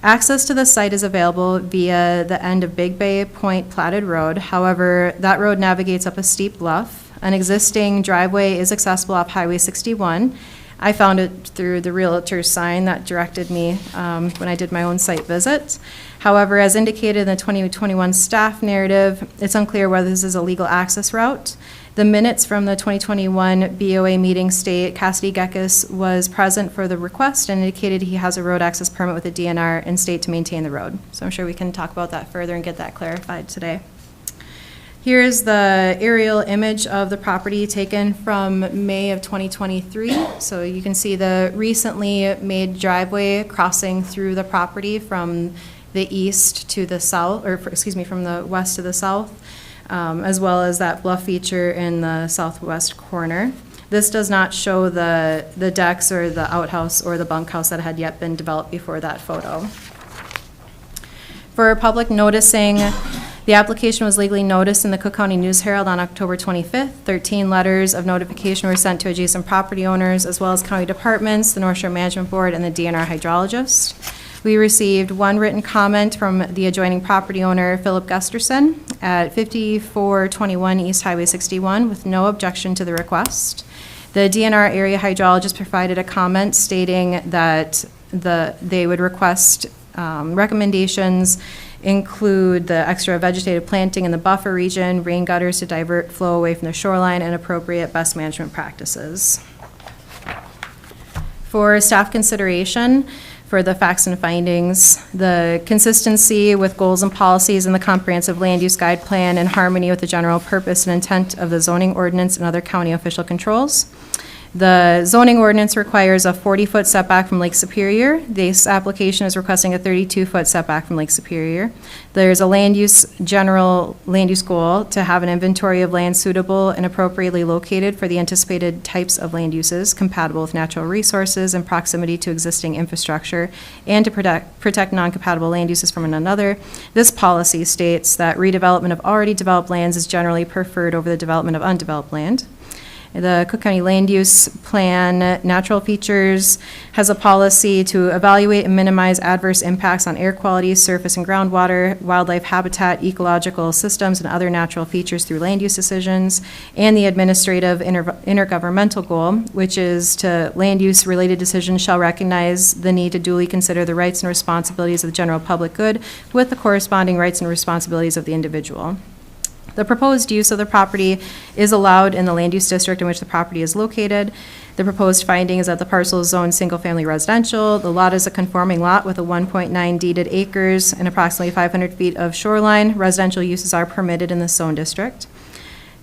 Access to the site is available via the end of Big Bay Point platted road. However, that road navigates up a steep bluff. An existing driveway is accessible off Highway 61. I found it through the realtor's sign that directed me when I did my own site visit. However, as indicated in the 2021 staff narrative, it's unclear whether this is a legal access route. The minutes from the 2021 BOA meeting state Cassidy Gekas was present for the request and indicated he has a road access permit with the DNR and state to maintain the road. So I'm sure we can talk about that further and get that clarified today. Here's the aerial image of the property taken from May of 2023. So you can see the recently made driveway crossing through the property from the east to the south, or excuse me, from the west to the south, as well as that bluff feature in the southwest corner. This does not show the decks or the outhouse or the bunkhouse that had yet been developed before that photo. For public noticing, the application was legally noticed in the Cook County News Herald on October 25th. 13 letters of notification were sent to adjacent property owners, as well as county departments, the North Shore Management Board, and the DNR hydrologist. We received one written comment from the adjoining property owner, Philip Gusterson, at 5421 East Highway 61, with no objection to the request. The DNR area hydrologist provided a comment stating that they would request recommendations include the extra vegetative planting in the buffer region, rain gutters to divert flow away from the shoreline, and appropriate best management practices. For staff consideration, for the facts and findings, the consistency with goals and policies in the comprehensive land use guide plan in harmony with the general purpose and intent of the zoning ordinance and other county official controls. The zoning ordinance requires a 40-foot setback from Lake Superior. This application is requesting a 32-foot setback from Lake Superior. There's a general land use goal to have an inventory of land suitable and appropriately located for the anticipated types of land uses compatible with natural resources and proximity to existing infrastructure, and to protect non-compatible land uses from one another. This policy states that redevelopment of already developed lands is generally preferred over the development of undeveloped land. The Cook County Land Use Plan Natural Features has a policy to evaluate and minimize adverse impacts on air quality, surface and groundwater, wildlife habitat, ecological systems, and other natural features through land use decisions, and the administrative intergovernmental goal, which is to land use related decisions shall recognize the need to duly consider the rights and responsibilities of the general public good with the corresponding rights and responsibilities of the individual. The proposed use of the property is allowed in the land use district in which the property is located. The proposed finding is that the parcel is zoned single-family residential. The lot is a conforming lot with a 1.9 deeded acres and approximately 500 feet of shoreline. Residential uses are permitted in the zone district.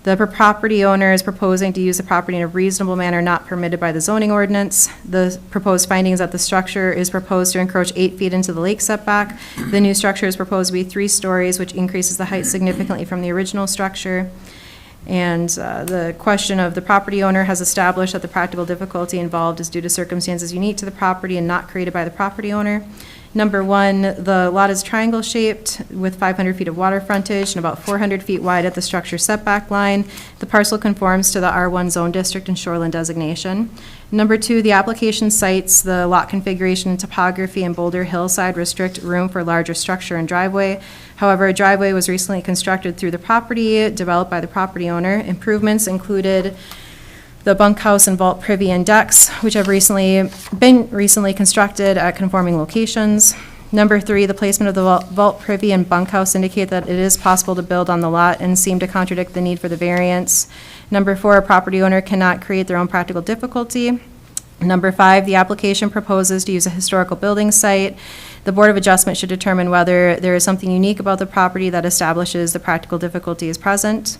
The property owner is proposing to use the property in a reasonable manner not permitted by the zoning ordinance. The proposed finding is that the structure is proposed to encroach 8 feet into the lake setback. The new structure is proposed to be 3 stories, which increases the height significantly from the original structure. And the question of the property owner has established that the practical difficulty involved is due to circumstances unique to the property and not created by the property owner. Number one, the lot is triangle-shaped with 500 feet of water frontage and about 400 feet wide at the structure setback line. The parcel conforms to the R1 zone district and shoreline designation. Number two, the application cites the lot configuration and topography in Boulder Hillside restrict room for larger structure and driveway. However, a driveway was recently constructed through the property, developed by the property owner. Improvements included the bunkhouse and vault privy and decks, which have been recently constructed at conforming locations. Number three, the placement of the vault privy and bunkhouse indicate that it is possible to build on the lot and seem to contradict the need for the variance. Number four, a property owner cannot create their own practical difficulty. Number five, the application proposes to use a historical building site. The Board of Adjustment should determine whether there is something unique about the property that establishes the practical difficulty is present.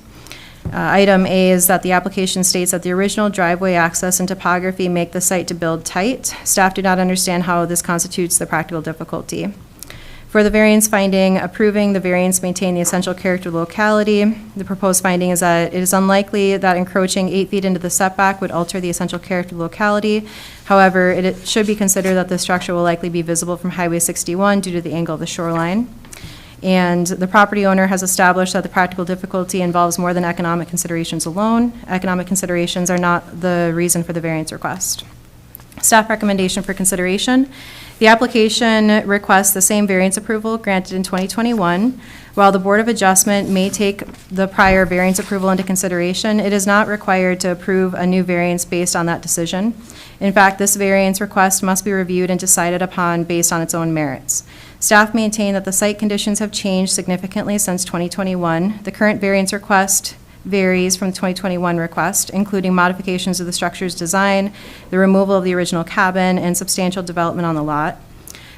Item A is that the application states that the original driveway access and topography make the site to build tight. Staff do not understand how this constitutes the practical difficulty. For the variance finding, approving the variance maintain the essential character of the locality. The proposed finding is that it is unlikely that encroaching 8 feet into the setback would alter the essential character of the locality. However, it should be considered that the structure will likely be visible from Highway 61 due to the angle of the shoreline. And the property owner has established that the practical difficulty involves more than economic considerations alone. Economic considerations are not the reason for the variance request. Staff recommendation for consideration. The application requests the same variance approval granted in 2021. While the Board of Adjustment may take the prior variance approval into consideration, it is not required to approve a new variance based on that decision. In fact, this variance request must be reviewed and decided upon based on its own merits. Staff maintain that the site conditions have changed significantly since 2021. The current variance request varies from the 2021 request, including modifications to the structure's design, the removal of the original cabin, and substantial development on the lot.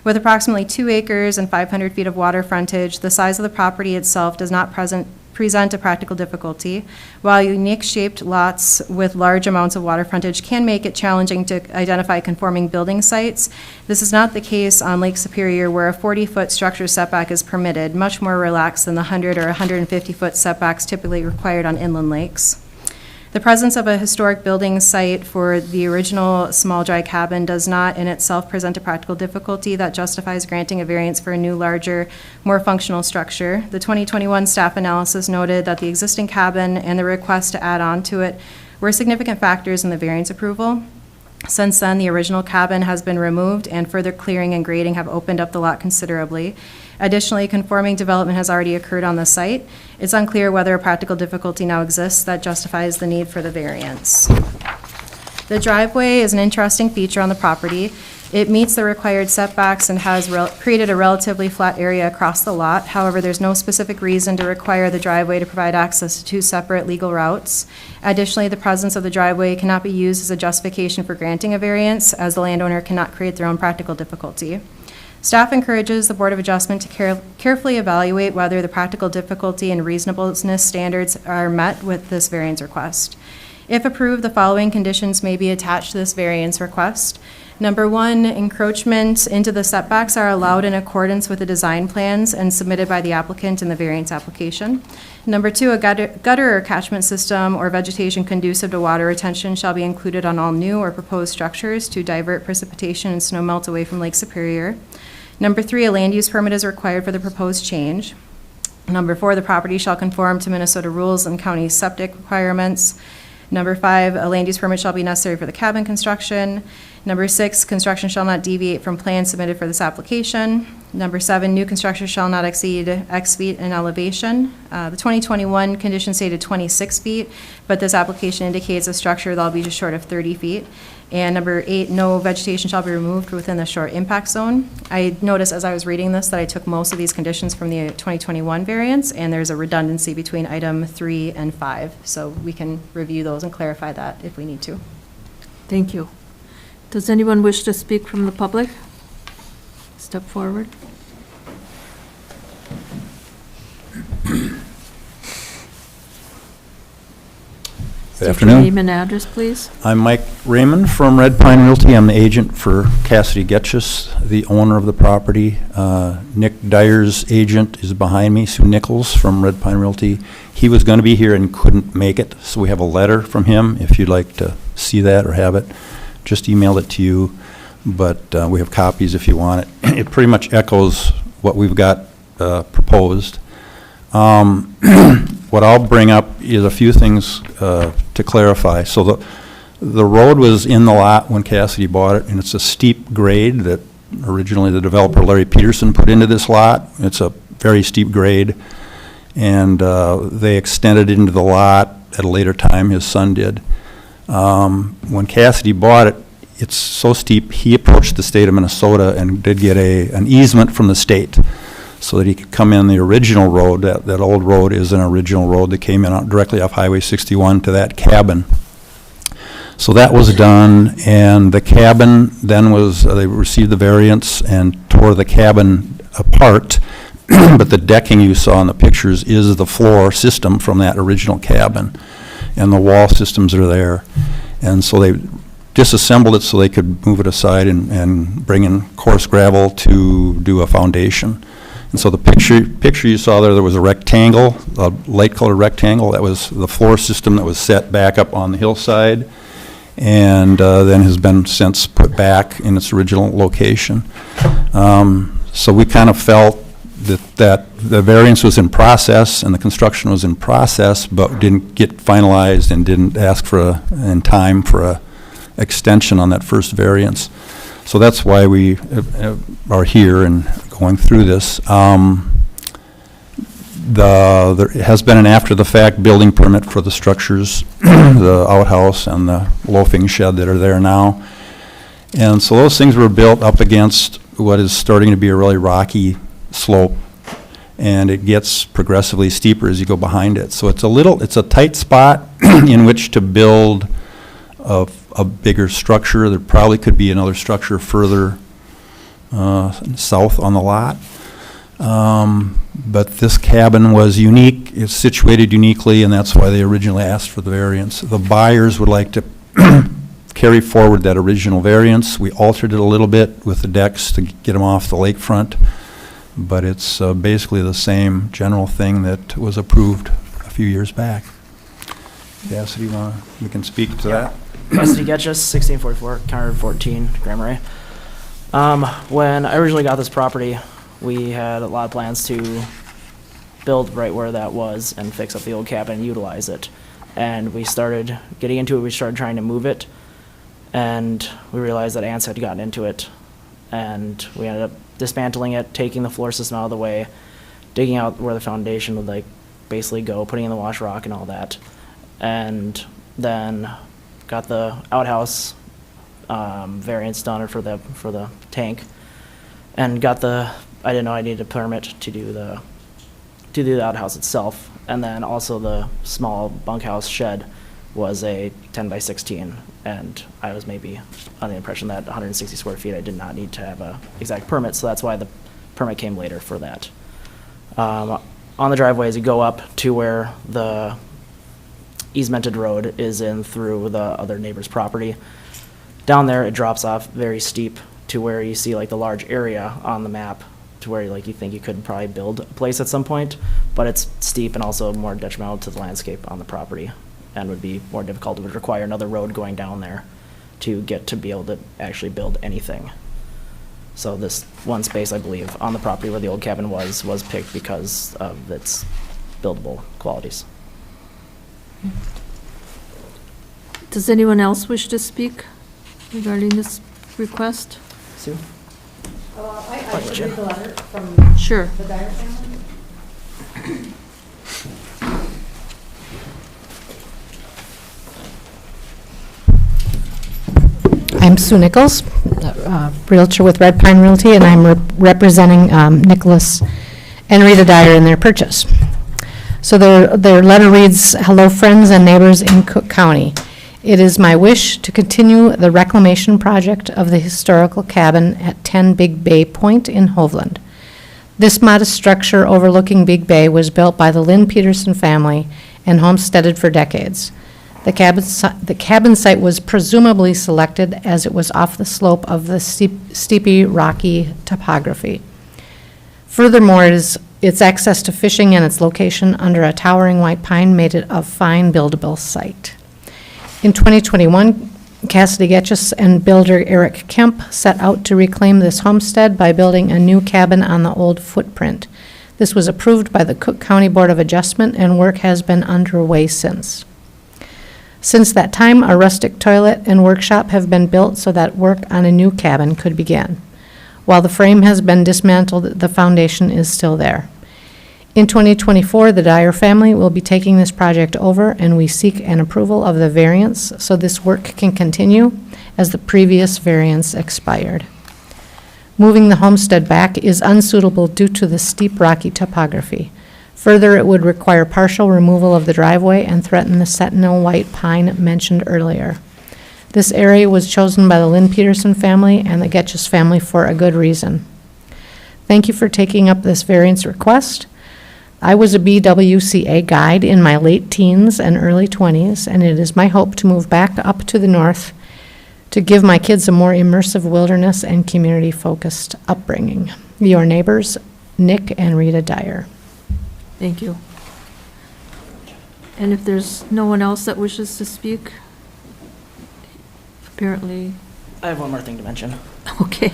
With approximately 2 acres and 500 feet of water frontage, the size of the property itself does not present a practical difficulty. While unique-shaped lots with large amounts of water frontage can make it challenging to identify conforming building sites, this is not the case on Lake Superior, where a 40-foot structure setback is permitted, much more relaxed than the 100 or 150-foot setbacks typically required on inland lakes. The presence of a historic building site for the original small dry cabin does not in itself present a practical difficulty that justifies granting a variance for a new, larger, more functional structure. The 2021 staff analysis noted that the existing cabin and the request to add on to it were significant factors in the variance approval. Since then, the original cabin has been removed and further clearing and grading have opened up the lot considerably. Additionally, conforming development has already occurred on the site. It's unclear whether a practical difficulty now exists that justifies the need for the variance. The driveway is an interesting feature on the property. It meets the required setbacks and has created a relatively flat area across the lot. However, there's no specific reason to require the driveway to provide access to 2 separate legal routes. Additionally, the presence of the driveway cannot be used as a justification for granting a variance, as the landowner cannot create their own practical difficulty. Staff encourages the Board of Adjustment to carefully evaluate whether the practical difficulty and reasonableness standards are met with this variance request. If approved, the following conditions may be attached to this variance request. Number one, encroachment into the setbacks are allowed in accordance with the design plans and submitted by the applicant in the variance application. Number two, a gutter or catchment system or vegetation conducive to water retention shall be included on all new or proposed structures to divert precipitation and snow melt away from Lake Superior. Number three, a land use permit is required for the proposed change. Number four, the property shall conform to Minnesota rules and county septic requirements. Number five, a land use permit shall be necessary for the cabin construction. Number six, construction shall not deviate from plans submitted for this application. Number seven, new construction shall not exceed X feet in elevation. The 2021 condition stated 26 feet, but this application indicates a structure that'll be just short of 30 feet. And number eight, no vegetation shall be removed within the short impact zone. I noticed as I was reading this that I took most of these conditions from the 2021 variance, and there's a redundancy between item 3 and 5. So we can review those and clarify that if we need to. Thank you. Does anyone wish to speak from the public? Step forward. State your afternoon. name and address, please. I'm Mike Raymond from Red Pine Realty. I'm the agent for Cassidy Getchus, the owner of the property. Nick Dyer's agent is behind me, Sue Nichols from Red Pine Realty. He was going to be here and couldn't make it, so we have a letter from him. If you'd like to see that or have it, just email it to you, but we have copies if you want it. It pretty much echoes what we've got proposed. What I'll bring up is a few things to clarify. So the road was in the lot when Cassidy bought it, and it's a steep grade that originally the developer Larry Peterson put into this lot. It's a very steep grade, and they extended it into the lot at a later time, his son did. When Cassidy bought it, it's so steep, he approached the state of Minnesota and did get an easement from the state so that he could come in the original road. That old road is an original road that came in directly off Highway 61 to that cabin. So that was done, and the cabin then was, they received the variance and tore the cabin apart, but the decking you saw in the pictures is the floor system from that original cabin, and the wall systems are there. And so they disassembled it so they could move it aside and bring in coarse gravel to do a foundation. And so the picture you saw there was a rectangle, a light-colored rectangle. That was the floor system that was set back up on the hillside, and then has been since put back in its original location. So we kind of felt that the variance was in process and the construction was in process, but didn't get finalized and didn't ask for in time for a extension on that first variance. So that's why we are here and going through this. There has been an after-the-fact building permit for the structures, the outhouse and the loafing shed that are there now. And so those things were built up against what is starting to be a really rocky slope, and it gets progressively steeper as you go behind it. So it's a tight spot in which to build a bigger structure. There probably could be another structure further south on the lot. But this cabin was unique, it's situated uniquely, and that's why they originally asked for the variance. The buyers would like to carry forward that original variance. We altered it a little bit with the decks to get them off the lakefront, but it's basically the same general thing that was approved a few years back. Cassidy, we can speak to that? Cassidy Getchus, 1644, County 14, Grand Marais. When I originally got this property, we had a lot of plans to build right where that was and fix up the old cabin and utilize it. And we started getting into it, we started trying to move it, and we realized that ants had gotten into it. And we ended up dismantling it, taking the floor system out of the way, digging out where the foundation would basically go, putting in the wash rock and all that. And then got the outhouse variance done for the tank, and I didn't know I needed a permit to do the outhouse itself. And then also the small bunkhouse shed was a 10 by 16, and I was maybe under the impression that 160 square feet I did not need to have a exact permit, so that's why the permit came later for that. On the driveway, as you go up to where the easemented road is in through the other neighbor's property, down there it drops off very steep to where you see the large area on the map to where you think you could probably build a place at some point, but it's steep and also more detrimental to the landscape on the property and would be more difficult. It would require another road going down there to be able to actually build anything. So this one space, I believe, on the property where the old cabin was picked because of its buildable qualities. Does anyone else wish to speak regarding this request? Sue? I should read the letter from Sure. the Dyer family. I'm Sue Nichols, Realtor with Red Pine Realty, and I'm representing Nicholas and Rita Dyer in their purchase. So their letter reads, "Hello, friends and neighbors in Cook County. It is my wish to continue the reclamation project of the historical cabin at 10 Big Bay Point in Hovland. This modest structure overlooking Big Bay was built by the Lynn Peterson family and homesteaded for decades. The cabin site was presumably selected as it was off the slope of the steepy, rocky topography. Furthermore, its access to fishing and its location under a towering white pine made it a fine buildable site. In 2021, Cassidy Getchus and builder Eric Kemp set out to reclaim this homestead by building a new cabin on the old footprint. This was approved by the Cook County Board of Adjustment, and work has been underway since. Since that time, a rustic toilet and workshop have been built so that work on a new cabin could begin. While the frame has been dismantled, the foundation is still there. In 2024, the Dyer family will be taking this project over, and we seek an approval of the variance so this work can continue as the previous variance expired. Moving the homestead back is unsuitable due to the steep rocky topography. Further, it would require partial removal of the driveway and threaten the sentinel white pine mentioned earlier. This area was chosen by the Lynn Peterson family and the Getchus family for a good reason. Thank you for taking up this variance request. I was a BWCA guide in my late teens and early 20s, and it is my hope to move back up to the north to give my kids a more immersive wilderness and community-focused upbringing. Your neighbors, Nick and Rita Dyer. Thank you. And if there's no one else that wishes to speak, apparently. I have one more thing to mention. Okay.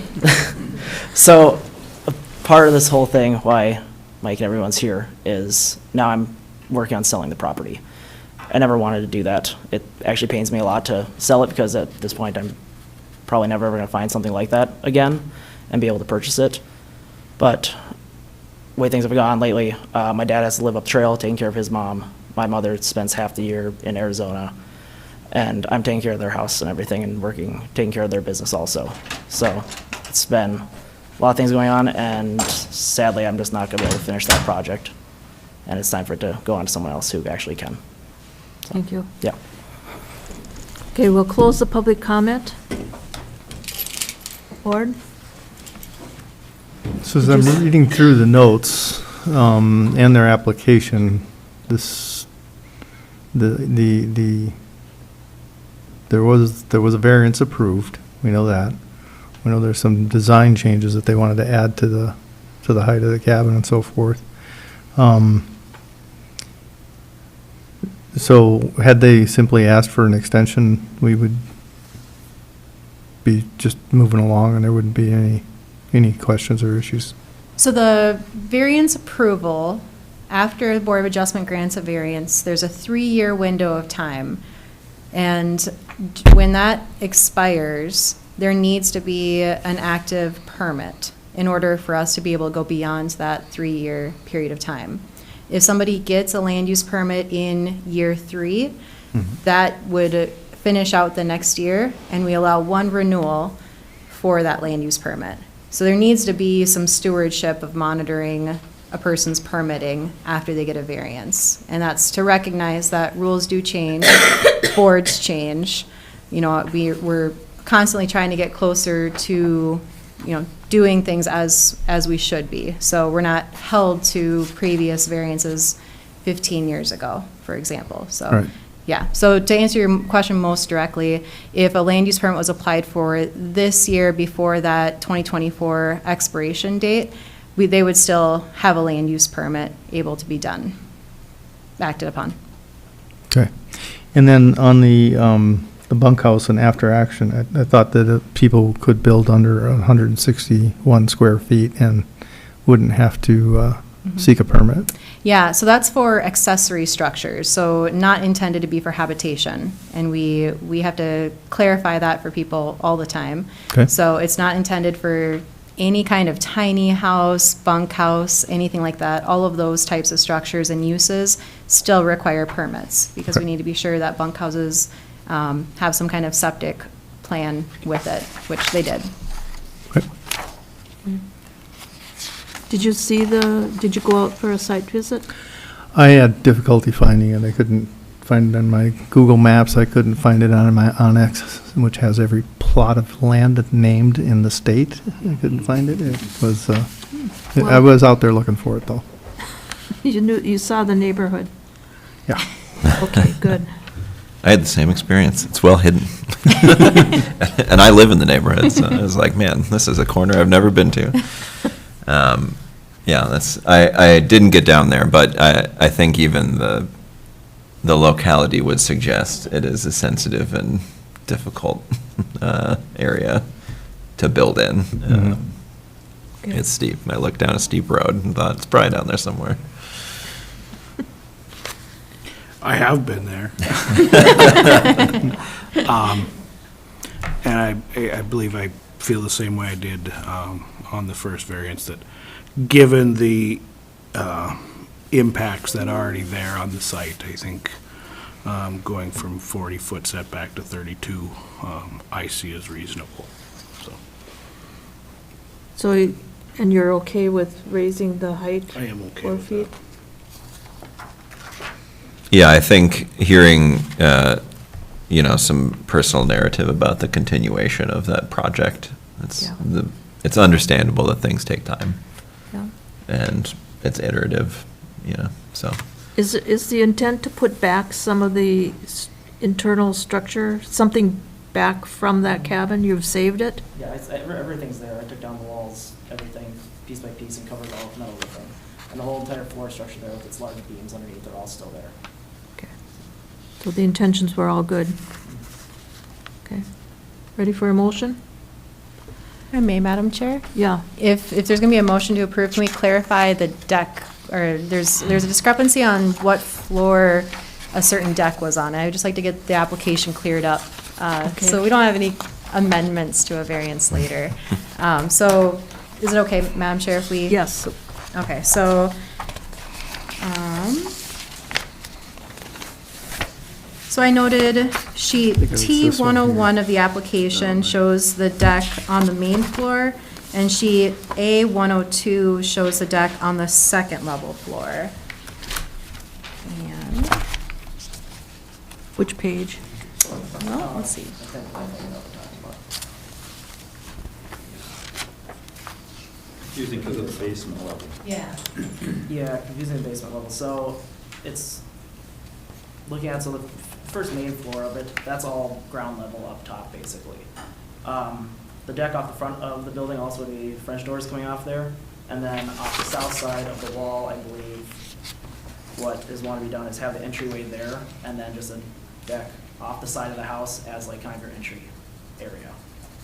So, a part of this whole thing, why Mike and everyone's here, is now I'm working on selling the property. I never wanted to do that. It actually pains me a lot to sell it because at this point I'm probably never ever going to find something like that again and be able to purchase it. But the way things have gone lately, my dad has to live up trail taking care of his mom. My mother spends half the year in Arizona, and I'm taking care of their house and everything and taking care of their business also. So it's been a lot of things going on, and sadly I'm just not going to be able to finish that project. And it's time for it to go on to someone else who actually can. Thank you. Yeah. Okay, we'll close the public comment. Board? So as I'm reading through the notes and their application, there was a variance approved. We know that. We know there's some design changes that they wanted to add to the height of the cabin and so forth. So had they simply asked for an extension, we would be just moving along and there wouldn't be any questions or issues. So the variance approval, after the Board of Adjustment grants a variance, there's a 3-year window of time. And when that expires, there needs to be an active permit in order for us to be able to go beyond that 3-year period of time. If somebody gets a land use permit in year 3, that would finish out the next year, and we allow one renewal for that land use permit. So there needs to be some stewardship of monitoring a person's permitting after they get a variance. And that's to recognize that rules do change, boards change. You know, we're constantly trying to get closer to, you know, doing things as we should be. So we're not held to previous variances 15 years ago, for example. So, right. Yeah. So to answer your question most directly, if a land use permit was applied for this year before that 2024 expiration date, they would still have a land use permit able to be acted upon. Okay. And then on the bunkhouse and after action, I thought that people could build under 161 square feet and wouldn't have to seek a permit. Yeah, so that's for accessory structures, so not intended to be for habitation. And we have to clarify that for people all the time. Okay. So it's not intended for any kind of tiny house, bunkhouse, anything like that. All of those types of structures and uses still require permits because we need to be sure that bunkhouses have some kind of septic plan with it, which they did. Okay. Did you go out for a site visit? I had difficulty finding it. I couldn't find it on my Google Maps. I couldn't find it on my Onyx, which has every plot of land named in the state. I couldn't find it. It was, I was out there looking for it, though. You saw the neighborhood? Yeah. Okay, good. I had the same experience. It's well hidden. And I live in the neighborhood, so I was like, man, this is a corner I've never been to. Yeah, I didn't get down there, but I think even the locality would suggest it is a sensitive and difficult area to build in. It's steep. I looked down a steep road and thought it's probably down there somewhere. I have been there. And I believe I feel the same way I did on the first variance, that given the impacts that are already there on the site, I think going from 40-foot setback to 32, I see as reasonable, so. So, and you're okay with raising the height? I am okay 4 with feet? Yeah, I think hearing, some personal narrative about the continuation of that project, it's understandable that things take time. Yeah. And it's iterative, so. Is the intent to put back some of the internal structure, something back from that cabin? You've saved it? Yeah, everything's there. I took down the walls, everything, piece by piece, and covered it all with metal roofing. And the whole entire floor structure there with its large beams underneath, they're all still there. Okay. So the intentions were all good? Okay. Ready for a motion? I may, Madam Chair? Yeah. If there's going to be a motion to approve, can we clarify the deck? Or there's a discrepancy on what floor a certain deck was on. I would just like to get the application cleared up, so we don't have any amendments to a variance later. So is it okay, Madam Chair, if we? Yes. Okay, so, so I noted sheet T101 of the application shows the deck on the main floor, and sheet A102 shows the deck on the second level floor. And which page? Well, let's see. Confusing because of the basement level. Yeah. Yeah, confusing the basement level. So it's looking at, so the first main floor of it, that's all ground level up top, basically. The deck off the front of the building, also the French doors coming off there. And then off the south side of the wall, I believe, what is want to be done is have the entryway there, and then just a deck off the side of the house as like kind of your entry area.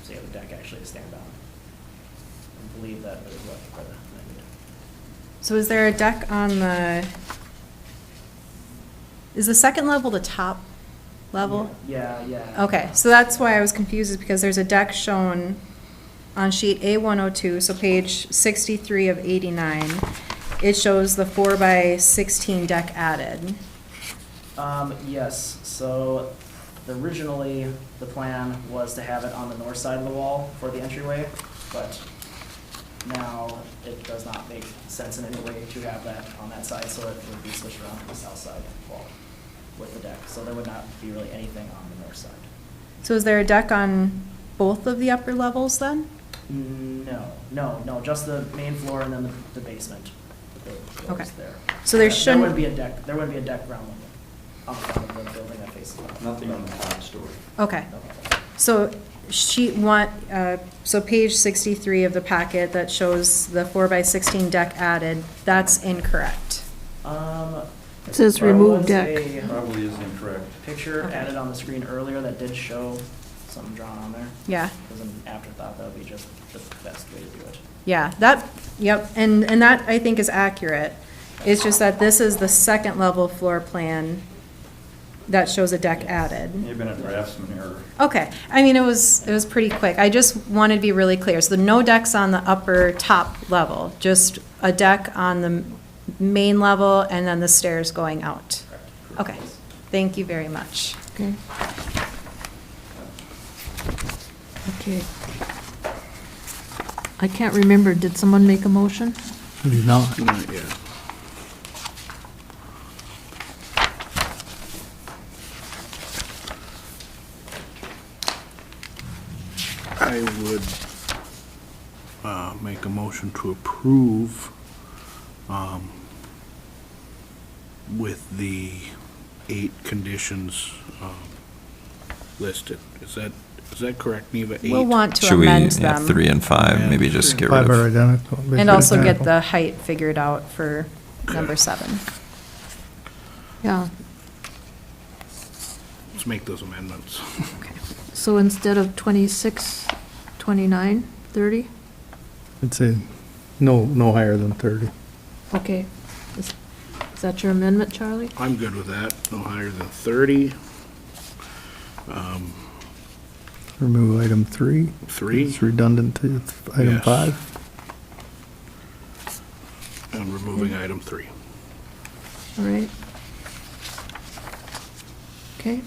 So you have a deck actually to stand on. I believe that is what the So is there a deck on the, is the second level the top level? Yeah. Okay, so that's why I was confused, is because there's a deck shown on sheet A102, so page 63 of 89. It shows the 4x16 deck added. Yes, so originally the plan was to have it on the north side of the wall for the entryway, but now it does not make sense in any way to have that on that side, so it would be switched around to the south side wall with the deck. So there would not be really anything on the north side. So is there a deck on both of the upper levels then? No, just the main floor and then the basement. Okay. There. So there shouldn't. There wouldn't be a deck ground level on the front of the building that faces up. Nothing on the top story. Okay. So sheet one, so page 63 of the packet that shows the 4x16 deck added, that's incorrect. It says remove deck. Probably is incorrect. Picture added on the screen earlier that did show something drawn on there. Yeah. As an afterthought, that would be just the best way to do it. Yeah, yep, and that I think is accurate. It's just that this is the second level floor plan that shows a deck added. Maybe been a draftsman error. Okay, I mean, it was pretty quick. I just wanted to be really clear. So no decks on the upper top level, just a deck on the main level and then the stairs going out. Okay, thank you very much. Okay. Okay. I can't remember, did someone make a motion? No. Not yet. I would make a motion to approve with the 8 conditions listed. Is that correct, Neva? 8? We'll want to Should we, amend yeah, them. 3 and 5, Yeah, maybe just get rid Five are of? identical. And also get identical. the height figured out for number 7. Yeah, Let's make those amendments. so instead of 26, 29, 30? I'd say no higher than 30. Okay. Is that your amendment, Charlie? I'm good with that. No higher than 30. Remove item 3. 3. It's redundant to item Yes. 5. And removing item 3. All right. Okay,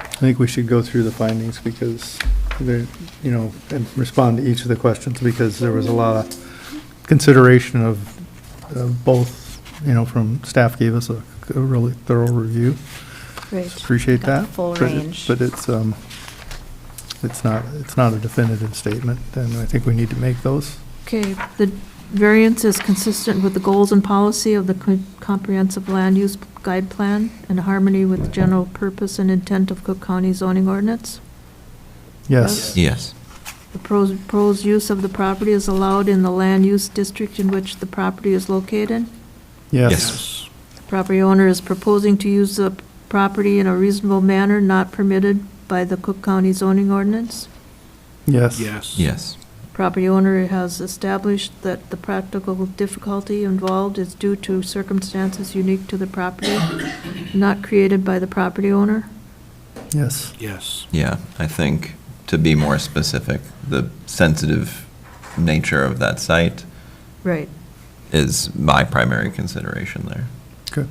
I think we should go through the findings because they're, and respond to each of the questions because there was a lot of consideration of both, from staff gave us a really thorough review. great. Appreciate Got that. the full but range. But it's not a definitive statement, and I think we need to make those. Okay, the variance is consistent with the goals and policy of the comprehensive land use guide plan and harmony with the general purpose and intent of Cook County zoning ordinance. Yes. Yes. The proposed use of the property is allowed in the land use district in which the property is located. Yes. The property owner is proposing to use the property in a reasonable manner not permitted by the Cook County zoning ordinance. Yes. Yes. Yes. Property owner has established that the practical difficulty involved is due to circumstances unique to the property, not created by the property owner. Yes. Yes. Yeah, I think to be more specific, the sensitive nature of that site Right. is my primary consideration there. Good.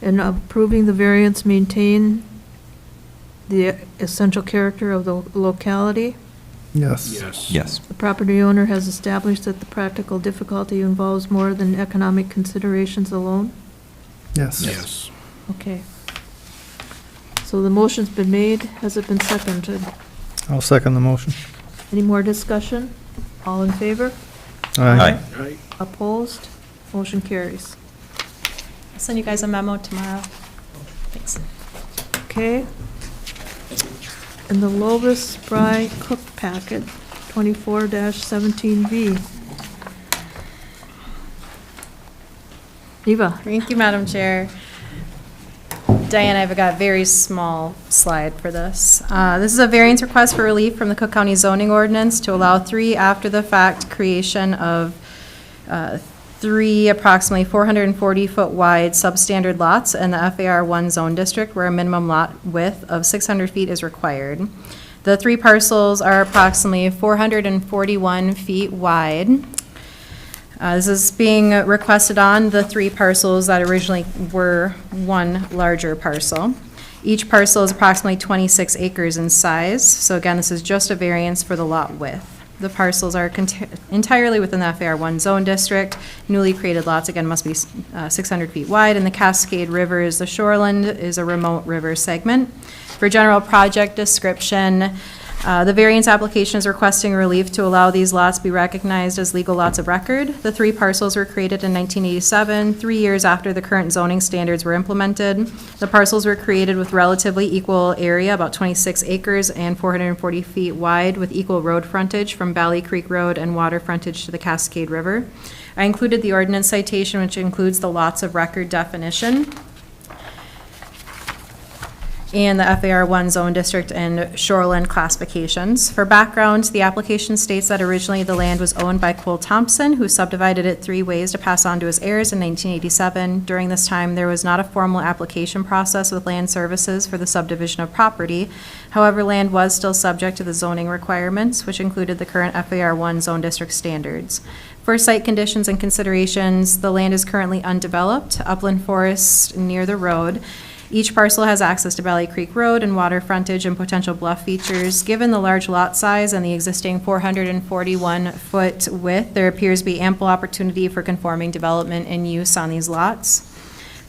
And approving the variance maintain the essential character of the locality. Yes. Yes. Yes. The property owner has established that the practical difficulty involves more than economic considerations alone. Yes. Yes. Okay. So the motion's been made. Has it been seconded? I'll second the motion. Any more discussion? All in favor? Aye. Right. Opposed? Motion carries. I'll send you guys a memo tomorrow. Thanks. Okay. And the Lovis Fry Cook Packet, 24-17V. Eva? Thank you, Madam Chair. Diane, I've got a very small slide for this. This is a variance request for relief from the Cook County zoning ordinance to allow 3 after-the-fact creation of 3 approximately 440-foot wide substandard lots in the FAR1 zone district where a minimum lot width of 600 feet is required. The 3 parcels are approximately 441 feet wide. This is being requested on the 3 parcels that originally were one larger parcel. Each parcel is approximately 26 acres in size. So again, this is just a variance for the lot width. The parcels are entirely within the FAR1 zone district. Newly created lots, again, must be 600 feet wide, and the Cascade River is the shoreland, is a remote river segment. For general project description, the variance application is requesting relief to allow these lots to be recognized as legal lots of record. The 3 parcels were created in 1987, 3 years after the current zoning standards were implemented. The parcels were created with relatively equal area, about 26 acres and 440 feet wide, with equal road frontage from Valley Creek Road and water frontage to the Cascade River. I included the ordinance citation, which includes the lots of record definition, and the FAR1 zone district and shoreland classifications. For background, the application states that originally the land was owned by Cole Thompson, who subdivided it 3 ways to pass on to his heirs in 1987. During this time, there was not a formal application process with land services for the subdivision of property. However, land was still subject to the zoning requirements, which included the current FAR1 zone district standards. For site conditions and considerations, the land is currently undeveloped, upland forest near the road. Each parcel has access to Valley Creek Road and water frontage and potential bluff features. Given the large lot size and the existing 441-foot width, there appears to be ample opportunity for conforming development and use on these lots.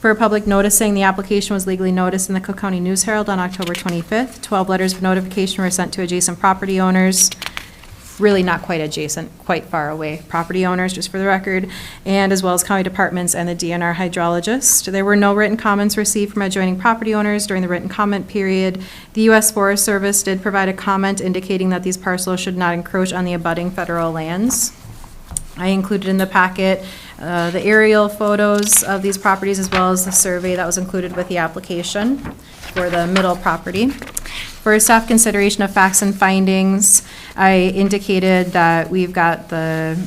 For public noticing, the application was legally noticed in the Cook County News Herald on October 25th. 12 letters of notification were sent to adjacent property owners. really not quite adjacent, quite far away property owners, just for the record, and as well as county departments and the DNR hydrologist. There were no written comments received from adjoining property owners during the written comment period. The U.S. Forest Service did provide a comment indicating that these parcels should not encroach on the abutting federal lands. I included in the packet the aerial photos of these properties as well as the survey that was included with the application for the middle property. For staff consideration of facts and findings, I indicated that we've got the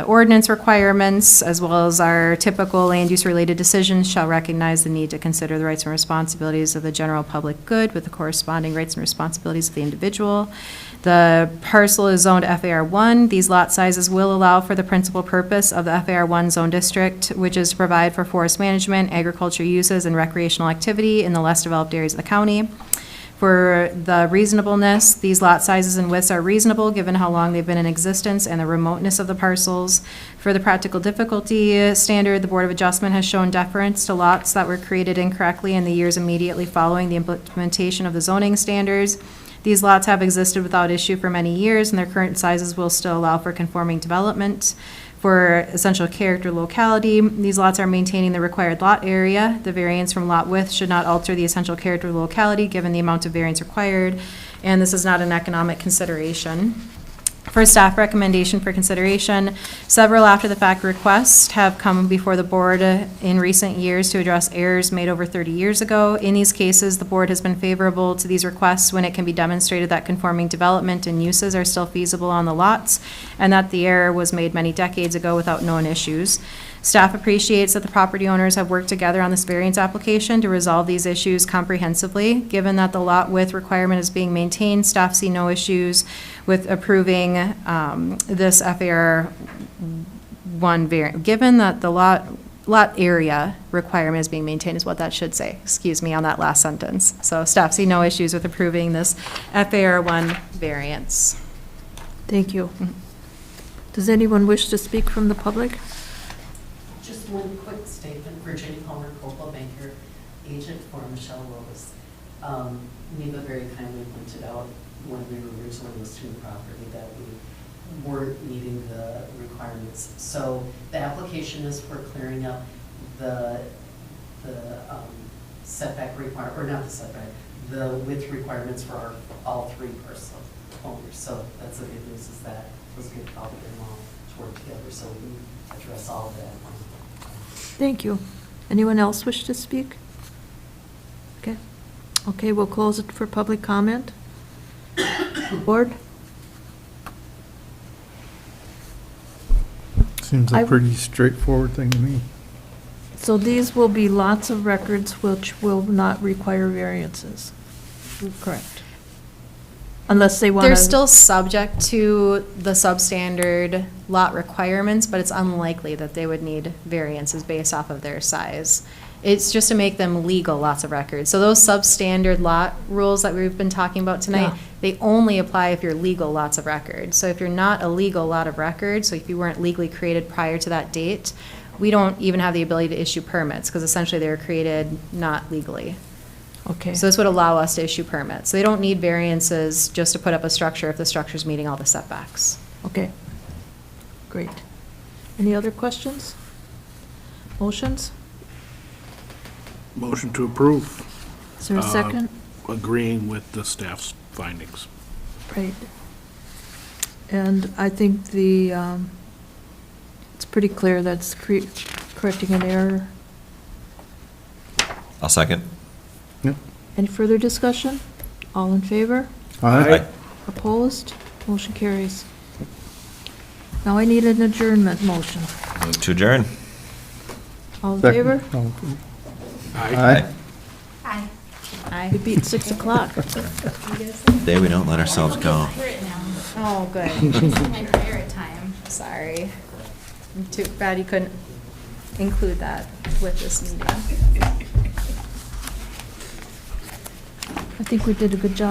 ordinance requirements as well as our typical land use related decisions shall recognize the need to consider the rights and responsibilities of the general public good with the corresponding rights and responsibilities of the individual. The parcel is zoned FAR1. These lot sizes will allow for the principal purpose of the FAR1 zone district, which is to provide for forest management, agriculture uses, and recreational activity in the less developed areas of the county. For the reasonableness, these lot sizes and widths are reasonable given how long they've been in existence and the remoteness of the parcels. For the practical difficulty standard, the Board of Adjustment has shown deference to lots that were created incorrectly in the years immediately following the implementation of the zoning standards. These lots have existed without issue for many years, and their current sizes will still allow for conforming development. For essential character locality, these lots are maintaining the required lot area. The variance from lot width should not alter the essential character of the locality given the amount of variance required, and this is not an economic consideration. For staff recommendation for consideration, several after-the-fact requests have come before the board in recent years to address errors made over 30 years ago. In these cases, the board has been favorable to these requests when it can be demonstrated that conforming development and uses are still feasible on the lots and that the error was made many decades ago without known issues. Staff appreciates that the property owners have worked together on this variance application to resolve these issues comprehensively. Given that the lot width requirement is being maintained, staff see no issues with approving this FAR 1 variant. Given that the lot area requirement is being maintained is what that should say, excuse me, on that last sentence. So staff see no issues with approving this FAR 1 variance. Thank you. Does anyone wish to speak from the public? Just one quick statement. Virginia Palmer, Coppola Banker, agent for Michelle Rose. Neva very kindly pointed out when we were originally listing the property that we weren't meeting the requirements. So the application is for clearing up the setback requirement, or not the setback, the width requirements for all three parcel owners. So that's the good news, is that those good probably all to work together so we can address all of that. Thank you. Anyone else wish to speak? Okay. Okay, we'll close it for public comment. Board? Seems a pretty straightforward thing to me. So these will be lots of records which will not require variances. Correct. Unless they want to. They're still subject to the substandard lot requirements, but it's unlikely that they would need variances based off of their size. It's just to make them legal lots of records. So those substandard lot rules that we've been talking about tonight, they only apply if you're legal lots of records. So if you're not a legal lot of records, so if you weren't legally created prior to that date, we don't even have the ability to issue permits because essentially they were created not legally. Okay. So this would allow us to issue permits. They don't need variances just to put up a structure if the structure's meeting all the setbacks. Okay. Great. Any other questions? Motions? Motion to approve. Is there a second? Agreeing with the staff's findings. Right. And I think it's pretty clear that's correcting an error. I'll second. Any further discussion? All in favor? Aye. Opposed? Motion carries. Now I need an adjournment motion. Move to adjourn. All in favor? Aye. Hi. Aye. We beat 6 o'clock. Day we don't let ourselves go. Oh, good. This is my favorite time. Sorry. Too bad you couldn't include that with this meeting. I think we did a good job